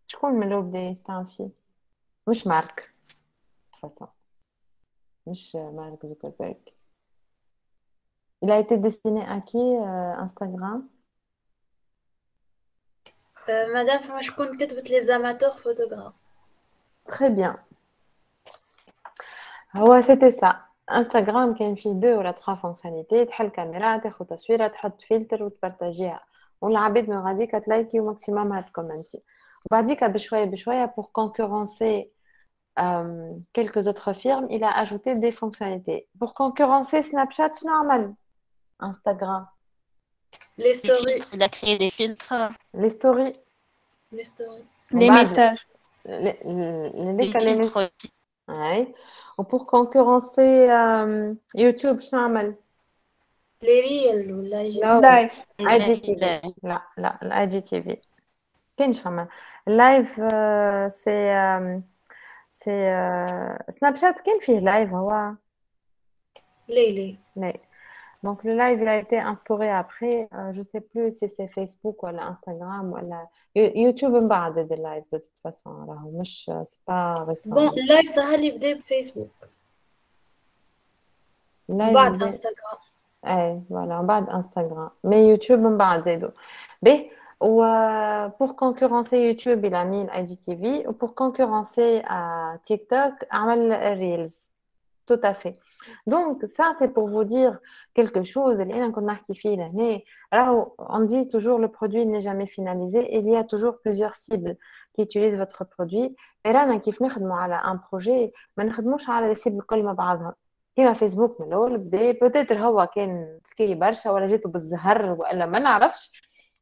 شكون من الأول بدا يستعمل فيه؟ مش مارك de toute façon مش مارك زوكربيرغ. Il a été destiné à qui Instagram؟ مادام فما شكون كتبت لي زاماتور فوتوغراف. Très bien. هو c'était ça. انستغرام كان فيه 2 ولا 3 فونكسيوناليتي، تحل كاميرا، تاخد تصويره، تحط فلتر وتبارطاجيها، والعباد من غاديك تلايكي وماكسيموم هتكومنتي. وبعديك بشويه بشويه pour concurrencer quelques autres firmes, il a ajouté des fonctionnalités. Pour concurrencer Snapchat, شنو عمل Instagram? لي Des ستوري. filtres, il a créé des filtres, Les stories. لي ستوري. ومن لي بعد ميساج. les des filtres aussi. Ouais. وبور concurrencer يوتيوب شنو عمل؟ لي ريل ولا يجي. لا لايف. اي جي تي في. لا الاي جي تي في كاينش فما اللايف. سي سناب شات كان فيه لايف هو. لي. لا. Donc le live il a été instauré après, je sais plus si c'est Facebook ou Instagram ou YouTube من بعد des live de toute façon راهو مش c'est pas récent. بون اللايف ظهر لي بدا بفيسبوك من live بعد بدأ- انستغرام. اي فوالا من بعد انستغرام مي يوتيوب من بعد زادو بي. و pour concurrencer YouTube il a mis IGTV و pour concurrencer TikTok عمل Reels. Tout à fait. Donc ça c'est pour vous dire quelque chose اللي انا كنت نحكي فيه لهنا. Alors on dit toujours le produit n'est jamais finalisé, il y a toujours plusieurs cibles qui utilisent votre produit. et رانا كيف نخدموا على un projet ما نخدموش على les cibles الكل مع بعضها. كيما فيسبوك من الاول بدا بوتيتر هو كان ذكي برشا ولا جيته بالزهر ولا ما نعرفش.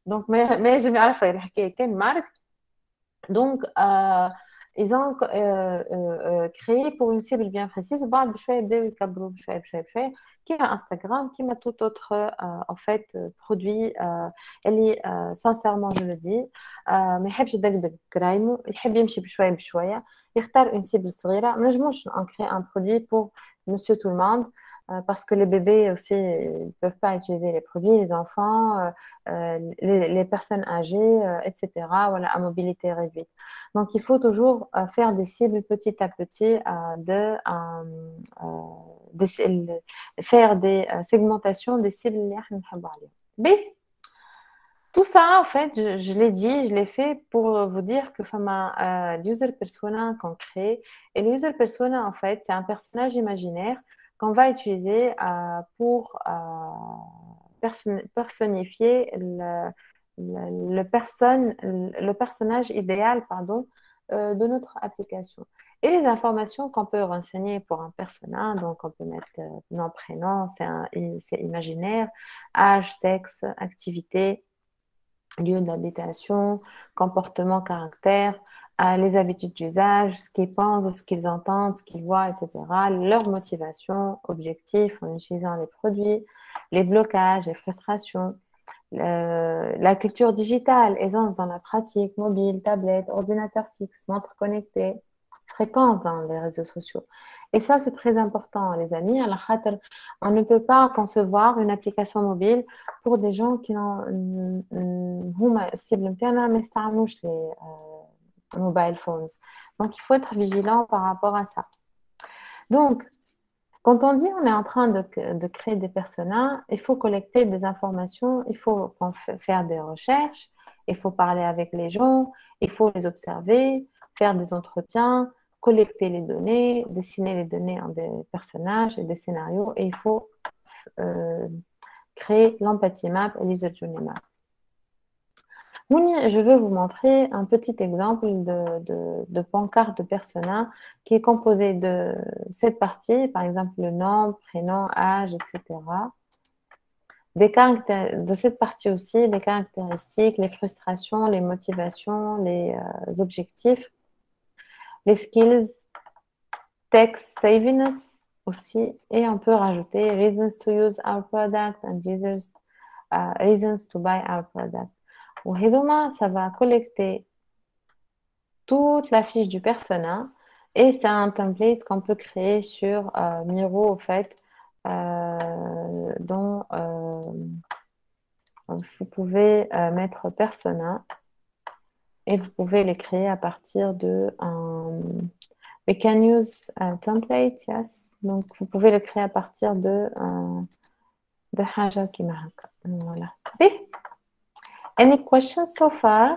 دونك ما يجم يعرف الحكايه كان مارك. Donc, ils ont créé pour une cible bien précise. وبعد بشوية بداو يكبروا بشوية بشوية بشوية كيما انستغرام كيما tout autre en fait produit اللي sincèrement je le dis ما يحبش يدقدق كرايمو، يحب يمشي بشوية بشوية، يختار une cible صغيرة. ما نجموش on crée un produit pour monsieur tout le monde. Parce que les bébés aussi ne peuvent pas utiliser les produits, les enfants, les personnes âgées, etc. Voilà, à mobilité réduite. Donc, il faut toujours faire des cibles petit à petit, faire des segmentations des cibles. Mais tout ça, en fait, je l'ai dit, je l'ai fait pour vous dire que l'user persona qu'on crée. Et l'user persona, en fait, c'est un personnage imaginaire qu'on va utiliser pour personnifier le personnage idéal de notre application. Et les informations qu'on peut renseigner pour un persona, donc on peut mettre nom, prénom, c'est imaginaire, âge, sexe, activité, lieu d'habitation, comportement, caractère, les habitudes d'usage, ce qu'ils pensent, ce qu'ils entendent, ce qu'ils voient, etc. Leur motivation, objectif en utilisant les produits, les blocages, les frustrations, la culture digitale, aisance dans la pratique, mobile, tablette, ordinateur fixe, montre connectée, fréquence dans les réseaux sociaux. Et ça, c'est très important, les amis. On ne peut pas concevoir une application mobile pour des gens qui ont cible interne, mais les mobile phones. Donc, il faut être vigilant par rapport à ça. Donc, quand on dit on est en train de créer des personas, il faut collecter des informations, il faut faire des recherches, il faut parler avec les gens, il faut les observer, faire des entretiens, collecter les données, dessiner les données en des personnages et des scénarios, et il faut créer l'empathie map et l'user journey map. Je veux vous montrer un petit exemple de pancarte de persona qui est composé de cette partie, par exemple le nom, prénom, âge, etc. De cette partie aussi, les caractéristiques, les frustrations, les motivations, les objectifs, les skills, text, saviness aussi, et on peut rajouter reasons to use our product and reasons to buy our product. وهذوما ça va collecter toute la fiche du persona et c'est un template qu'on peut créer sur Miro au fait dont vous pouvez mettre persona et vous pouvez les créer à partir de we can use a template, yes. Donc vous pouvez le créer à partir de حاجة كيما هكا. Voilà. Any questions so far?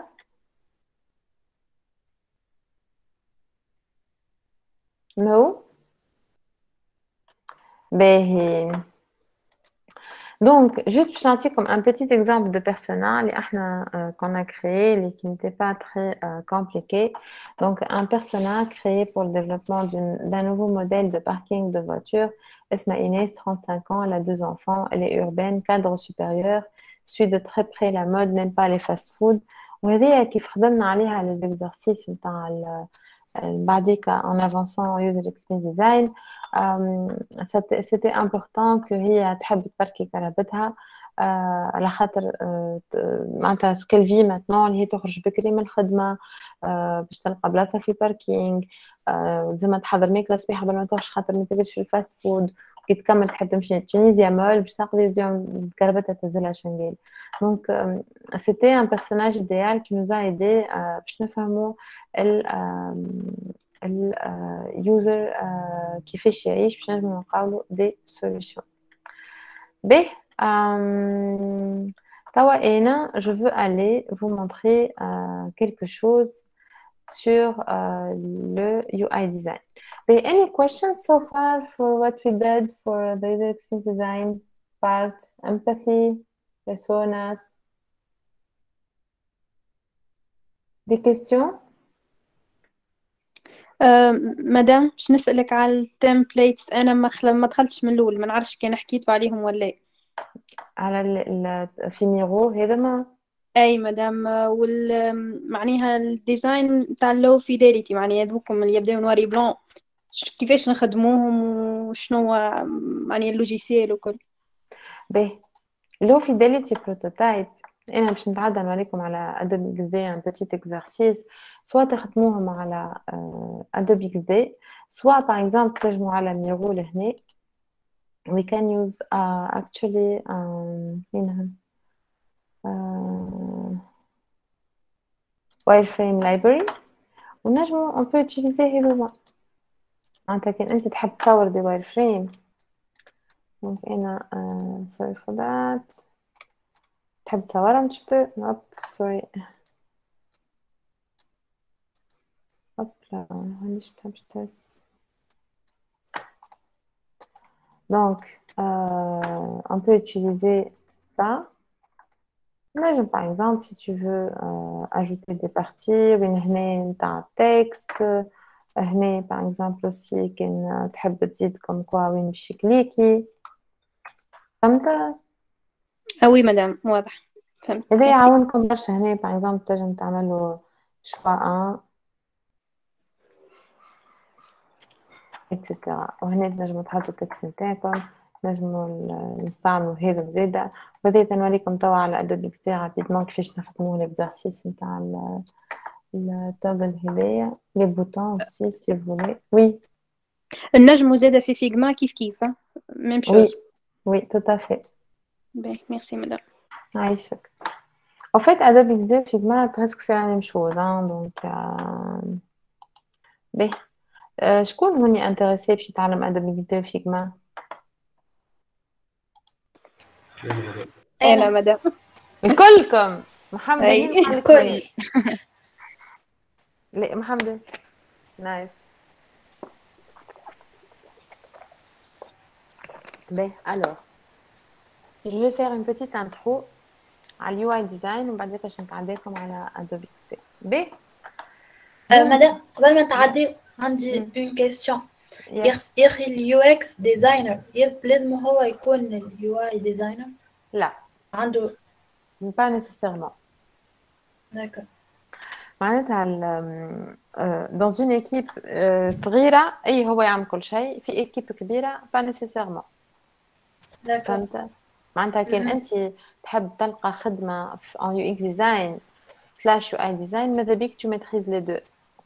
No? باهي. Donc, juste pour sentir comme un petit exemple de persona qu'on a créé, qui n'était pas très compliqué. Donc, un persona créé pour le développement d'un nouveau modèle de parking de voiture. Esma Inès, 35 ans, elle a 2 enfants, elle est urbaine, cadre supérieur, suit de très près la mode, n'aime pas les fast-food. وهذه كيف خدمنا عليها les exercices نتاع بعديك en avançant user experience design. C'était important que هي تحب تبركي كرهبتها على خاطر معناتها سكيل في ماتنون اللي هي تخرج بكري من الخدمة باش تلقى بلاصة في الباركينج لازم تحضر ماكلة صباح قبل ما تخرج خاطر ما تاكلش في الفاست فود كي تكمل تحب تمشي تونيزيا مول باش تقضي اليوم كرهبتها تنزلها شنقال. Donc c'était un personnage idéal qui nous a aidé باش نفهموا اليوزر كيفاش يعيش باش نجمو نلقاولو دي سوليوشن. باهي توا انا je veux aller vous montrer quelque chose sur le UI design. Any questions so far for what we did for the user experience design part, empathy, personas? Des questions? مدام باش نسألك على التمبليتس. أنا ما دخلتش من الأول، ما نعرفش كان حكيتوا عليهم ولا على في ميرو هذا ما أي مدام. معناها الديزاين تاع اللو فيداليتي، معناها هذوكم اللي يبداو نواري بلون، كيفاش نخدموهم وشنو معناها اللوجيسيال وكل. باهي لو فيداليتي بروتوتايب انا باش نتعدى عليكم على ادوبي اكس دي ان بيتيت اكزرسيس سواء تخدموهم على ادوبي اكس دي سواء باغ اكزومبل تنجموا على ميرو لهنا. we can use actually wireframe library ونجموا on peut utiliser هذوما معناتها كان انت تحب تصور دي wireframe. donc انا sorry for that تحب تصورها مش sorry hop là معليش متحبش تهز. donc on peut utiliser ça. Imagine par exemple si tu veux ajouter des parties وين هنا نتاع texte هنا par exemple aussi كان تحب تزيد comme quoi وين باش كليكي فهمت؟ وي مدام واضح فهمت. إذا يعاونكم برشا هنا par exemple تنجم تعملوا choix 1 etc. وهنا تنجموا تحطوا التكست نتاعكم نجموا نستعملوا هذا زاده. بديت نوريكم توا على ادوبي اكس دي رابيدمون كيفاش نخدموا الاكزرسيس نتاع التوغل هذايا لي بوتون سي سي فولي. وي النجم زاده في فيغما كيف ميم شوز. وي تو افي. باهي ميرسي مدام. عايشك. En fait ادوبي اكس دي فيغما presque c'est la même chose donc باهي شكون هوني انتريسي باش يتعلم ادوبي اكس دي فيغما؟ أنا مدام الكلكم محمد الكل. لا محمد نايس. Ben, alors, je vais faire une petite intro à l'UI design وبعد ذلك باش نتعداكم على Adobe XD. Ben, مدام قبل ما نتعدي عندي une question. يا أخي اليو اكس ديزاينر لازم هو يكون اليو اي ديزاينر؟ لا عنده pas nécessairement. d'accord. معناتها dans une équipe صغيرة أي هو يعمل كل شيء. في équipe كبيرة pas nécessairement. d'accord. فهمت؟ معناتها كان أنت تحب تلقى خدمة en UX design / UI design ماذا بيك tu maîtrises les deux.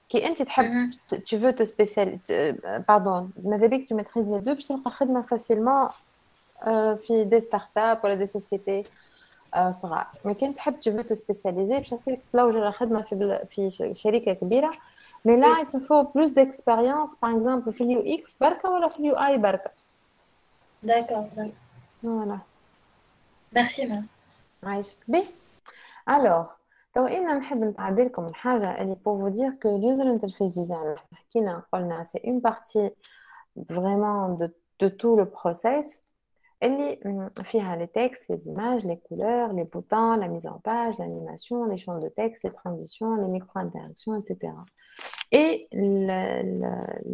كي أنت تحب tu veux te spécialiser pardon ماذا بيك tu maîtrises les deux باش تلقى خدمة facilement في des startups ولا des sociétés صغار. ما كان تحب tu veux te spécialiser باش تصير تلوج على خدمة في شركة كبيرة. mais là il te faut plus d'expérience par exemple في اليو اكس بركة ولا في اليو اي بركة. d'accord. voilà. merci madame. عايشك بيه. alors تو إنا نحب نتعدي لكم الحاجة اللي pour vous dire que user interface design حكينا قلنا c'est une partie vraiment de de tout le process. Elle a les textes, les images, les couleurs, les boutons, la mise en page, l'animation, les champs de texte, les transitions, les micro-interactions, etc. Et le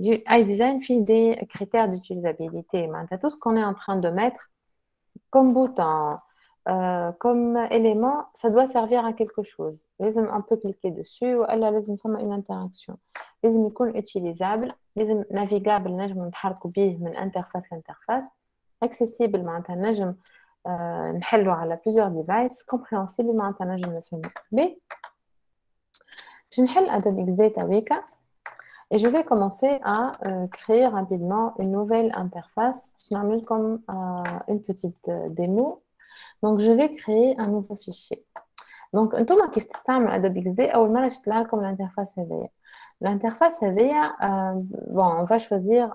UI design fait des critères d'utilisabilité. Tout ce qu'on est en train de mettre comme bouton, comme élément, ça doit servir à quelque chose. On peut cliquer dessus ou elle a une interaction. Il est utilisable, navigable, من interface l'interface, accessible, نجم نحلو على plusieurs devices, compréhensible, نجم نفهمه. Mais je نحل Adobe XD تاويكا et je vais commencer à créer rapidement une nouvelle interface. Je vais comme une petite démo. Donc, je vais créer un nouveau fichier. Donc, انتم كيف تستعملوا Adobe XD أول مرة يطلع لكم l'interface هذيا. L'interface هذيا bon, on va choisir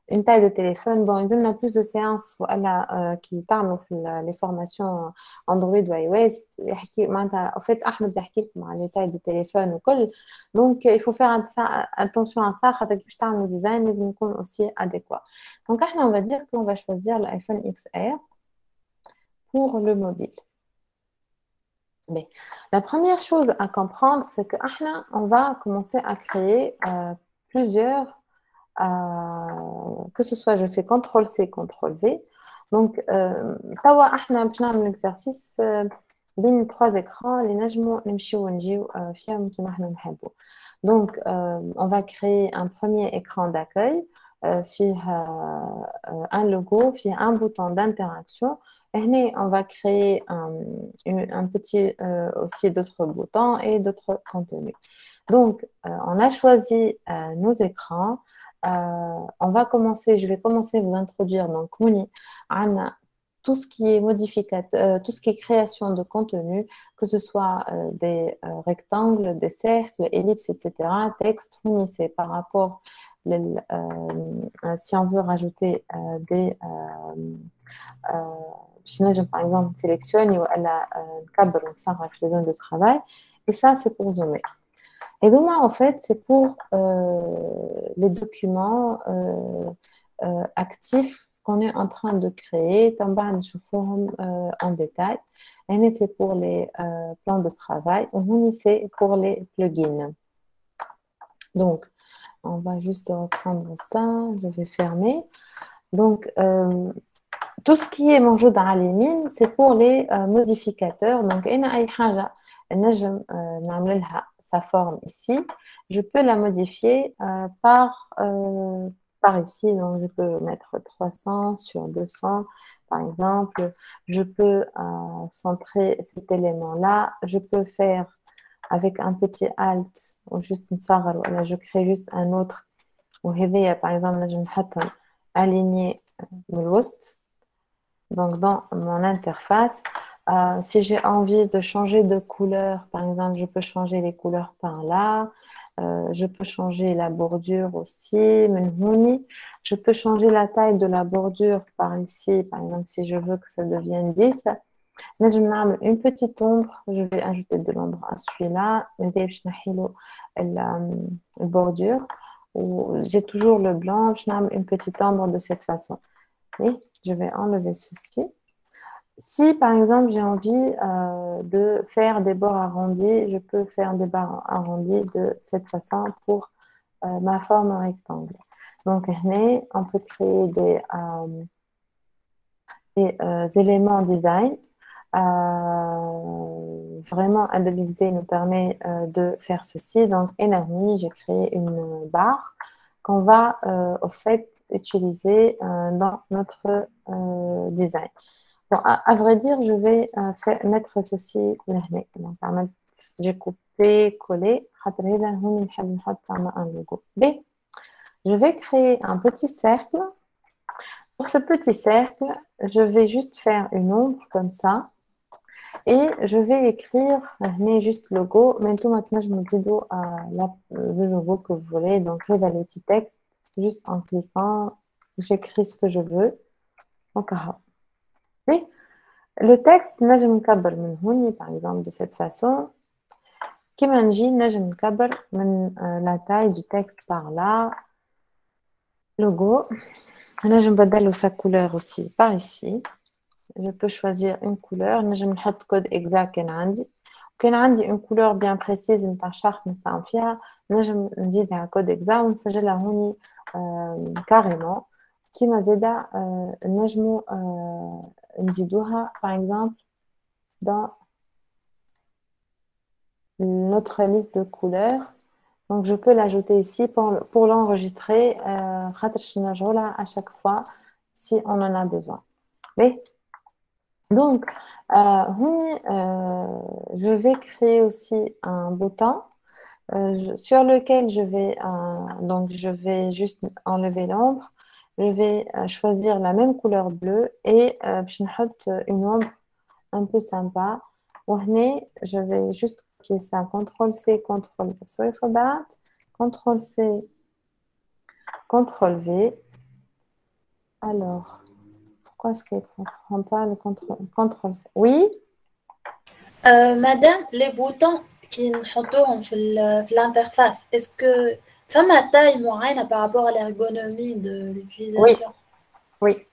une taille de téléphone. Bon, ils ont plus de séances qui تعملوا في les formations Android ou iOS. En fait, Ahmed يحكي لكم على les tailles de téléphone وكل. Donc, il faut faire attention à ça. خاطر كيفاش تعملوا design لازم يكون aussi adéquat. Donc, on va dire qu'on va choisir l'iPhone XR pour le mobile. Mais la première chose à comprendre, c'est que on va commencer à créer plusieurs, que ce soit je fais CTRL-C, CTRL-V. Donc, باش نعمل l'exercice بين 3 écrans اللي نجموا نمشيو ونجيو فيهم كيما احنا نحبوا. Donc, on va créer un premier écran d'accueil, un logo, un bouton d'interaction. Et on va créer un petit aussi d'autres boutons et d'autres contenus. Donc, on a choisi nos écrans. On va commencer, je vais commencer à vous introduire. Donc, tout ce qui est modificateur, tout ce qui est création de contenu, que ce soit des rectangles, des cercles, ellipses, etc. Texte, c'est par rapport, si on veut rajouter des par exemple sélectionne ou elle a un câble les zones de travail et ça c'est pour zoomer. Et donc en fait c'est pour les documents actifs qu'on est en train de créer en détail. Et c'est pour les plans de travail ou c'est pour les plugins. Donc on va juste reprendre ça, je vais fermer. Donc tout ce qui est موجود على اليمين c'est pour les modificateurs. Donc أنا أي حاجة نجم نعمل لها sa forme ici, je peux la modifier par ici. Donc je peux mettre 300 sur 200 par exemple. Je peux centrer cet élément là. Je peux faire avec un petit alt ou juste une sarre, je crée juste un autre. وهذه par exemple نجم نحطهم aligné من الوسط. Donc, dans mon interface, si j'ai envie de changer de couleur, par exemple, je peux changer les couleurs par là. Je peux changer la bordure aussi. Je peux changer la taille de la bordure par ici. Par exemple, si je veux que ça devienne 10. Là, je mets une petite ombre. Je vais ajouter de l'ombre à celui-là. La bordure. J'ai toujours le blanc. Je mets une petite ombre de cette façon. Et je vais enlever ceci. Si par exemple j'ai envie de faire des bords arrondis, je peux faire des bords arrondis de cette façon pour ma forme rectangle. Donc on peut créer des éléments design. Vraiment Adobe XD nous permet de faire ceci. Donc j'ai créé une barre qu'on va au fait utiliser dans notre design. Bon, à vrai dire, je vais mettre ceci là. Donc, j'ai coupé, collé. Un logo. B. Je vais créer un petit cercle. Pour ce petit cercle, je vais juste faire une ombre comme ça. Et je vais écrire juste logo. Maintenant, je me dis le logo que vous voulez. Donc, je vais l'outil texte. Juste en cliquant, j'écris ce que je veux. Donc, oui. Le texte, je me câble par exemple de cette façon. Qui m'a dit, je me câble la taille du texte par là. Logo. Là, je بدل sa couleur aussi par ici. Je peux choisir une couleur. Je vais mettre le code exact que j'ai. Quand j'ai une couleur bien précise, نتاع شرط نستعمل فيها نجم نزيد على code exact ونسجلها هوني carrément كيما زادا نجمو نزيدوها par exemple dans notre liste de couleurs. Donc je peux l'ajouter ici pour l'enregistrer خاطرش نرجعولها à chaque fois si on en a besoin. Mais donc, je vais créer aussi un bouton sur lequel je vais juste enlever l'ombre. Je vais choisir la même couleur bleue et je vais mettre une ombre un peu sympa. Je vais juste copier ça. CTRL-C, CTRL-V. Sorry for that. CTRL-C, CTRL-V. Alors... Pourquoi est-ce qu'elle ne prend pas le contrôle-C? Oui? Madame, les boutons qui نحطوهم في l'interface, est-ce que فما taille معينة par rapport à l'ergonomie de l'utilisation? Oui.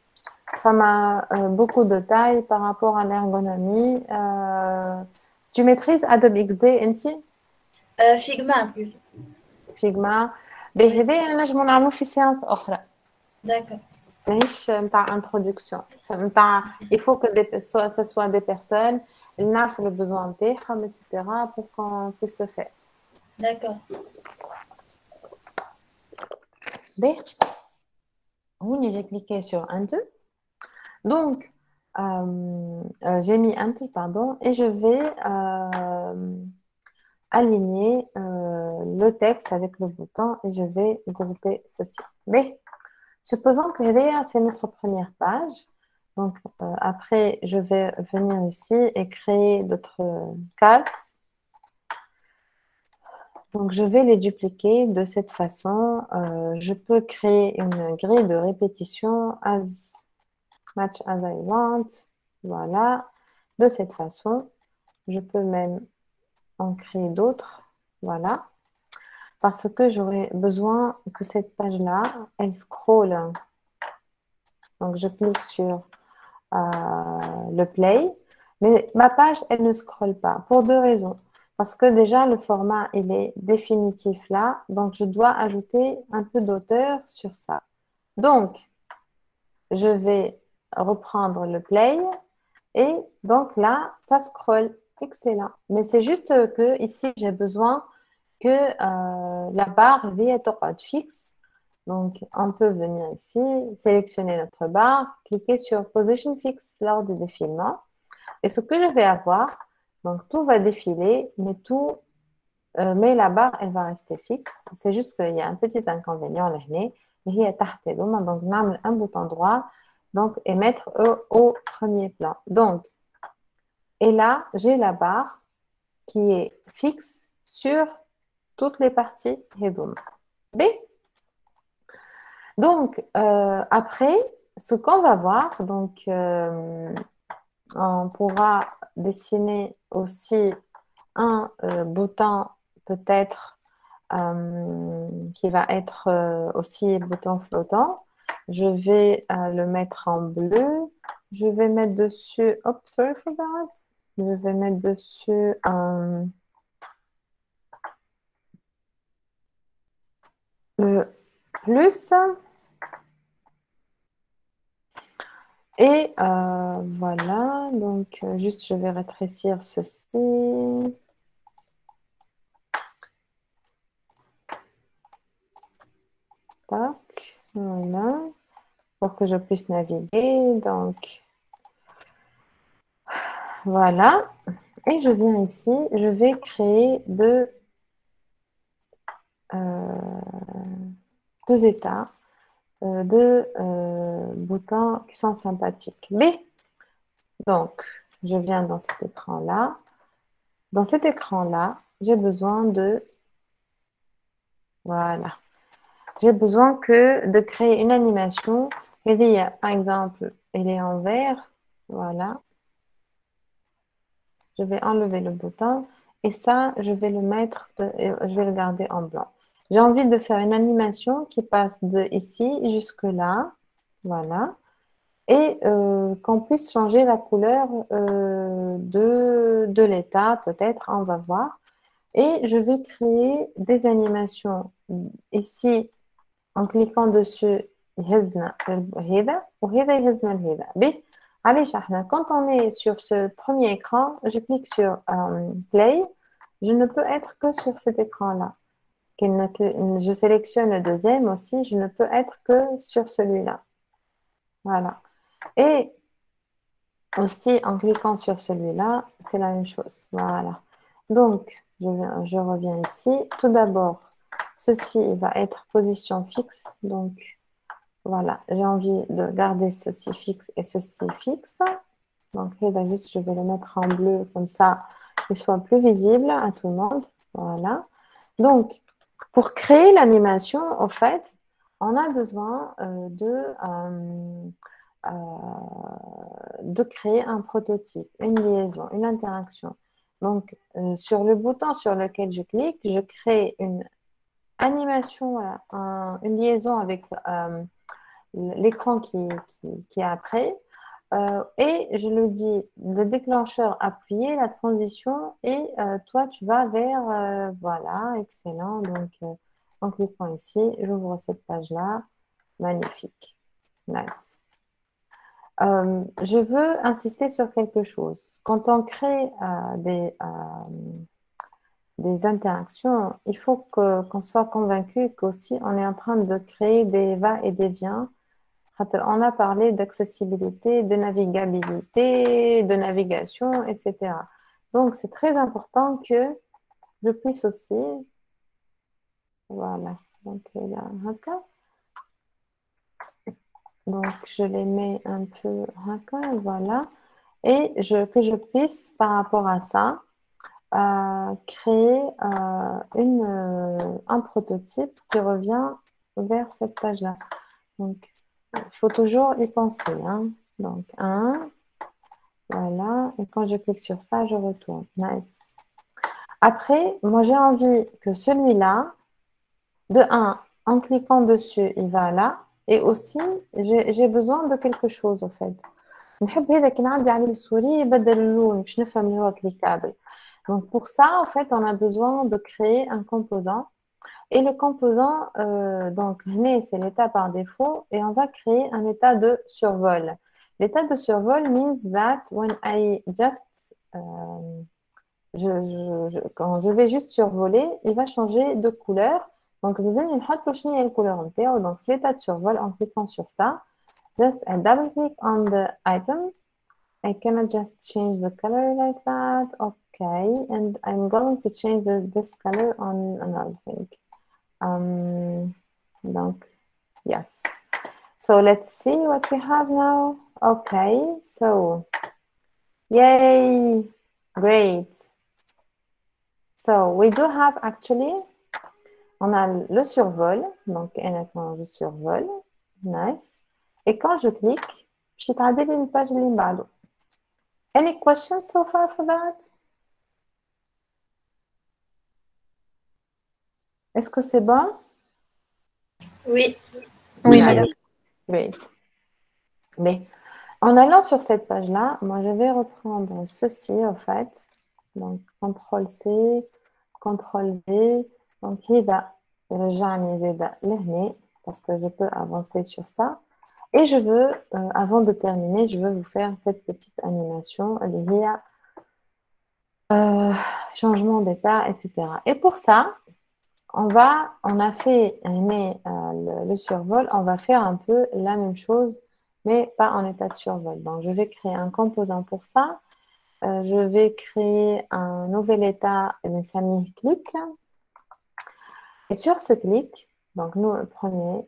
Fama beaucoup de taille par rapport à l'ergonomie. Tu maîtrises Adobe XD, Enti? Figma plutôt. Figma. بهذا نجمو نعملو في séance أخرى. D'accord. ماهيش نتاع introduction. Il faut que ce soit des personnes qui نعرفوا le besoin نتاعهم etc. pour qu'on puisse le faire. D'accord. Bien. J'ai cliqué sur Enter. Donc, j'ai mis Enter, pardon, et je vais aligner le texte avec le bouton et je vais grouper ceci. Mais, supposons que c'est notre première page. Donc, après, je vais venir ici et créer d'autres cases. Donc, je vais les dupliquer de cette façon. Je peux créer une grille de répétition as much as I want. Voilà. De cette façon, je peux même en créer d'autres. Voilà. Parce que j'aurais besoin que cette page-là, elle scrolle. Donc, je clique sur le play. Mais ma page, elle ne scrolle pas. Pour deux raisons. Parce que déjà, le format, il est définitif là. Donc, je dois ajouter un peu d'auteur sur ça. Donc, je vais reprendre le play. Et donc là, ça scrolle. Excellent. Mais c'est juste que ici, j'ai besoin que la barre est fixe. Donc, on peut venir ici, sélectionner notre barre, cliquer sur Position Fix lors du défilement. Et ce que je vais avoir, donc tout va défiler, mais la barre, elle va rester fixe. C'est juste qu'il y a un petit inconvénient là. Donc, on a un bouton droit et mettre au premier plan. Donc, et là, j'ai la barre qui est fixe sur toutes les parties Hedoum. B. Donc, après, ce qu'on va voir, donc, on pourra dessiner aussi un bouton peut-être qui va être aussi bouton flottant. Je vais le mettre en bleu. Je vais mettre dessus, oops, sorry for that. Je vais mettre dessus le plus. Et voilà, donc juste je vais rétrécir ceci. Tac, voilà, pour que je puisse naviguer. Donc, voilà. Et je viens ici, je vais créer deux états. Deux boutons qui sont sympathiques. Mais, donc, je viens dans cet écran-là. Dans cet écran-là, j'ai besoin de... Voilà. J'ai besoin de créer une animation. Par exemple, elle est en vert. Voilà. Je vais enlever le bouton. Et ça, je vais le mettre, je vais le garder en blanc. J'ai envie de faire une animation qui passe de ici jusque là. voilà, et qu'on puisse changer la couleur de l'état, peut-être, on va voir. Et je vais créer des animations ici en cliquant dessus. يهزنا هذا وهذا يهزنا لهذا. بيه علاش احنا quand on est sur ce premier écran, je clique sur play, je ne peux être que sur cet écran-là. Je sélectionne le deuxième aussi, je ne peux être que sur celui-là. Voilà. Et aussi, en cliquant sur celui-là, c'est la même chose. Voilà. Donc, je reviens ici. Tout d'abord, ceci va être position fixe. Donc, voilà, j'ai envie de garder ceci fixe et ceci fixe. Donc, là, juste, je vais le mettre en bleu, comme ça, il soit plus visible à tout le monde. Voilà. Donc, pour créer l'animation, en fait, on a besoin de créer un prototype, une liaison, une interaction. Donc, sur le bouton sur lequel je clique, je crée une animation, voilà, une liaison avec l'écran qui est après. Et je le dis, le déclencheur appuyé, la transition, et toi, tu vas vers, voilà, excellent. Donc, en cliquant ici, j'ouvre cette page-là. Magnifique. Nice. Je veux insister sur quelque chose. Quand on crée des interactions, il faut qu'on soit convaincu qu'aussi on est en train de créer des va et des viens. On a parlé d'accessibilité, de navigabilité, de navigation, etc. Donc, c'est très important que je puisse aussi... Voilà. Donc, là, donc, je les mets un peu... Voilà. Et que je puisse, par rapport à ça, créer un prototype qui revient vers cette page-là. Donc, il faut toujours y penser. Hein. Donc, voilà. Et quand je clique sur ça, je retourne. Nice. Après, moi, j'ai envie que celui-là, en cliquant dessus, il va là. Et aussi, j'ai besoin de quelque chose, en fait. نحب هذا كي نعدي عليه السوري يبدل اللون باش نفهم اللي هو كليكابل. Donc, pour ça, en fait, on a besoin de créer un composant. Et le composant, donc, c'est l'état par défaut. Et on va créer un état de survol. L'état de survol means that when I just... quand je vais juste survoler, il va changer de couleur. Donc, لازم نحط له شنو هي الكولور نتاعو. Donc, l'état de survol, en cliquant sur ça, just I double click on the item. I cannot just change the color like that. Okay, and I'm going to change this color on another thing. Donc, yes. So let's see what we have now. Okay, so, yay, great. So we do have actually, on a le survol. Donc, quand je survole, nice. Et quand je clique, je vais aller une page اللي بعده. Any questions so far for that? Est-ce que c'est bon? Oui. Oui, Nice. c'est bon. Great. Mais en allant sur cette page-là, moi, je vais reprendre ceci, en fait. Donc, CTRL-C, CTRL-V. Donc, هذا يرجعني زاده لهنا parce que je peux avancer sur ça. Et je veux, avant de terminer, je veux vous faire cette petite animation liée à changement d'état, etc. Et pour ça, on a fait le survol, on va faire un peu la même chose, mais pas en état de survol. Donc, je vais créer un composant pour ça. Je vais créer un nouvel état, Samir clic. Et sur ce clic, donc nous, le premier,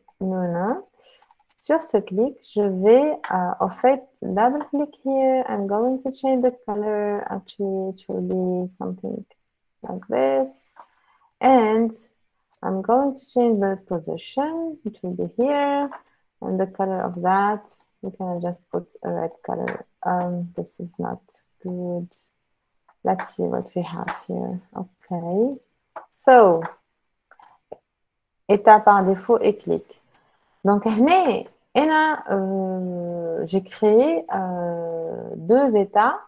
sur ce clic, je vais, en fait, double click here. I'm going to change the color. Actually, it will be something like this. And I'm going to change the position. It will be here. And the color of that, we can just put a red color. This is not good. Let's see what we have here. Okay. So, état par défaut et clic. Donc, هنا Et là, j'ai créé 2 états,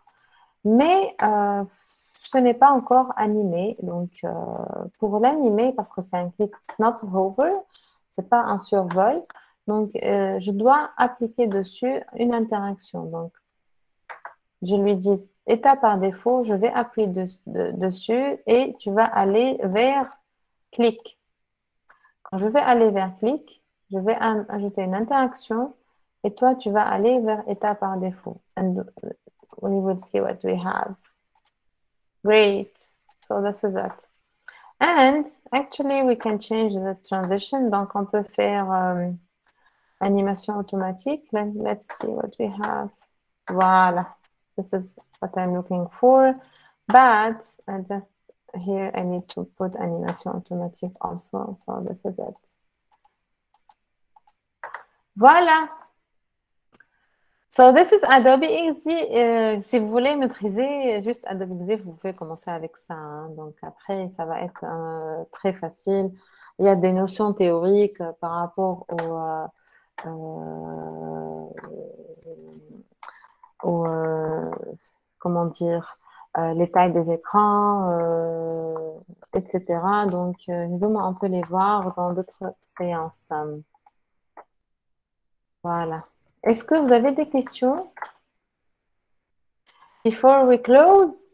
mais ce n'est pas encore animé. Donc, pour l'animer, parce que c'est un clic, it's not hover, c'est pas un survol. Donc, je dois appliquer dessus une interaction. Donc, je lui dis état par défaut, je vais appuyer dessus et tu vas aller vers clic. Quand je vais aller vers clic, je vais ajouter une interaction et toi, tu vas aller vers état par défaut. And we will see what we have. Great. So this is it. And actually, we can change the transition. Donc, on peut faire animation automatique. Let's see what we have. Voilà. This is what I'm looking for. But just here, I need to put animation automatique also. So this is it. Voilà. So this is Adobe XD. Si vous voulez maîtriser juste Adobe XD, vous pouvez commencer avec ça. Hein. Donc après, ça va être très facile. Il y a des notions théoriques par rapport comment dire, les tailles des écrans, etc. Donc, on peut les voir dans d'autres séances. Voilà. Est-ce que vous avez des questions? Before we close?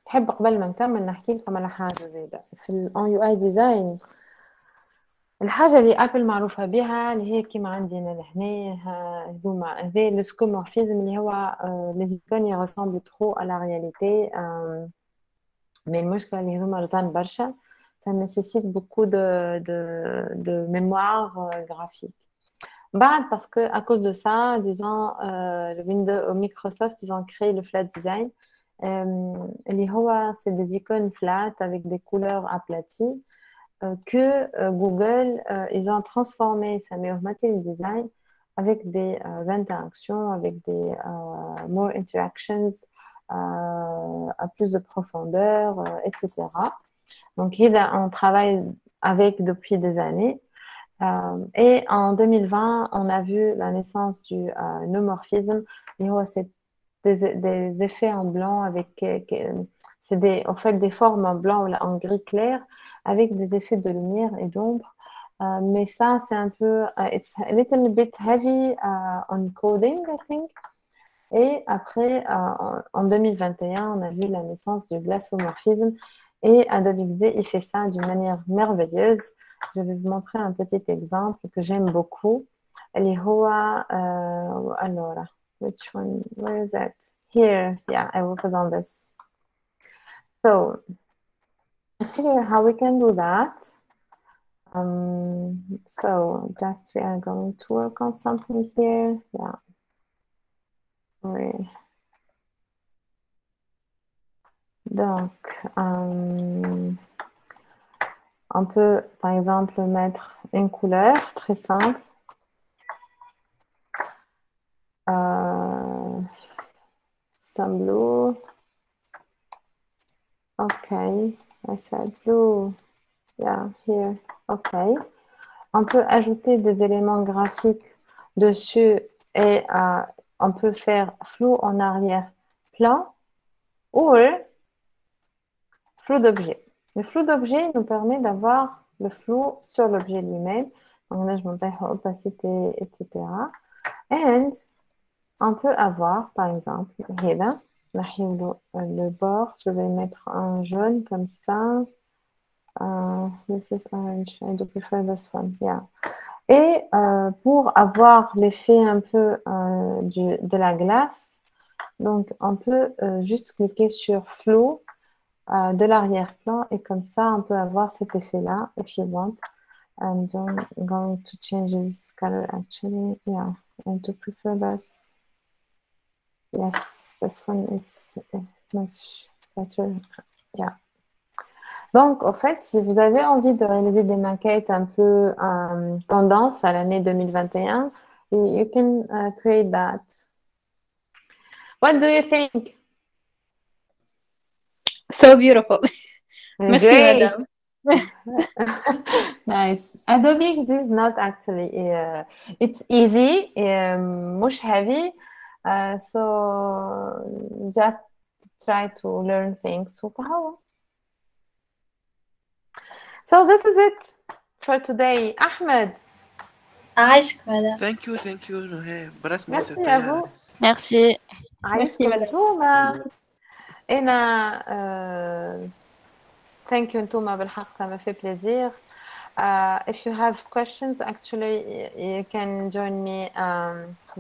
بحب قبل ما نكمل نحكي لكم على حاجة زايدة في ال UI design. الحاجة اللي أبل معروفة بها اللي هي كيما عندنا لهنا هذوما هذا السكومورفيزم اللي هو les icônes ressemblent trop à la réalité mais المشكلة اللي هذوما رزان برشا ça nécessite beaucoup de mémoire graphique. Parce que à cause de ça, disons, Microsoft, ils ont créé le flat design. C'est des icônes flat avec des couleurs aplaties que Google, ils ont transformé ça material design avec des interactions, avec des more interactions, à plus de profondeur, etc. Donc, on travaille avec depuis des années. Et en 2020, on a vu la naissance du neumorphisme. C'est des effets en blanc avec... c'est en fait des formes en blanc ou en gris clair avec des effets de lumière et d'ombre. Mais ça, c'est un peu... it's a little bit heavy on coding, I think. Et après, en 2021, on a vu la naissance du glassomorphisme. Et Adobe XD, il fait ça d'une manière merveilleuse. Je vais vous montrer un petit exemple que j'aime beaucoup. Alors, which one? Where is that? Here. Yeah, I will put on this. So, here, how we can do that. So, just we are going to work on something here. Yeah. Oui. Donc, on peut, par exemple, mettre une couleur très simple. Some blue. Okay, I said blue. Yeah, here. Okay. On peut ajouter des éléments graphiques dessus et on peut faire flou en arrière-plan ou flou d'objet. Le flou d'objet nous permet d'avoir le flou sur l'objet lui-même. Donc là, je monte opacité, etc. Et on peut avoir, par exemple, le bord, je vais mettre un jaune comme ça. This is orange. I do prefer this one. Yeah. Et pour avoir l'effet un peu de la glace, donc on peut juste cliquer sur flou de l'arrière-plan et comme ça on peut avoir cet effet-là if you want. I'm going to change this color actually. Yeah, and to prefer this. Yes, this one is much better. Yeah. Donc, en fait, si vous avez envie de réaliser des maquettes un peu tendance à l'année 2021, you can create that. What do you think? So beautiful. Merci, Great. madame. Nice. Adobe is not actually. It's easy. مش heavy. So just try to learn things. وكهو. So this is it for today. Ahmed. عايشك مدام. Thank you نهى برسمي Merci à الطيارة. vous. ميرسي. Merci, madame. نتوما. Thank you نتوما بالحق, ça me fait plaisir. If you have questions, actually, you can join me.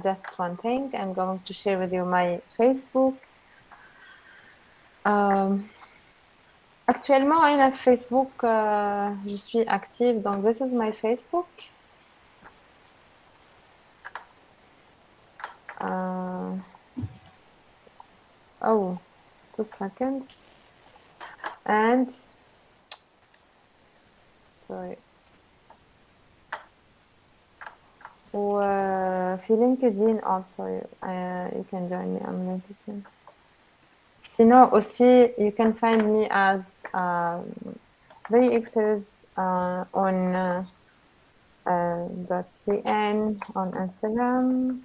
Just one thing, I'm going to share with you my Facebook. Actuellement, on Facebook, je suis active, donc this is my Facebook. Oh, 2 seconds. And sorry. في LinkedIn also, you can join me on LinkedIn. Sinon aussi, you can find me as 3x's on .tn on Instagram.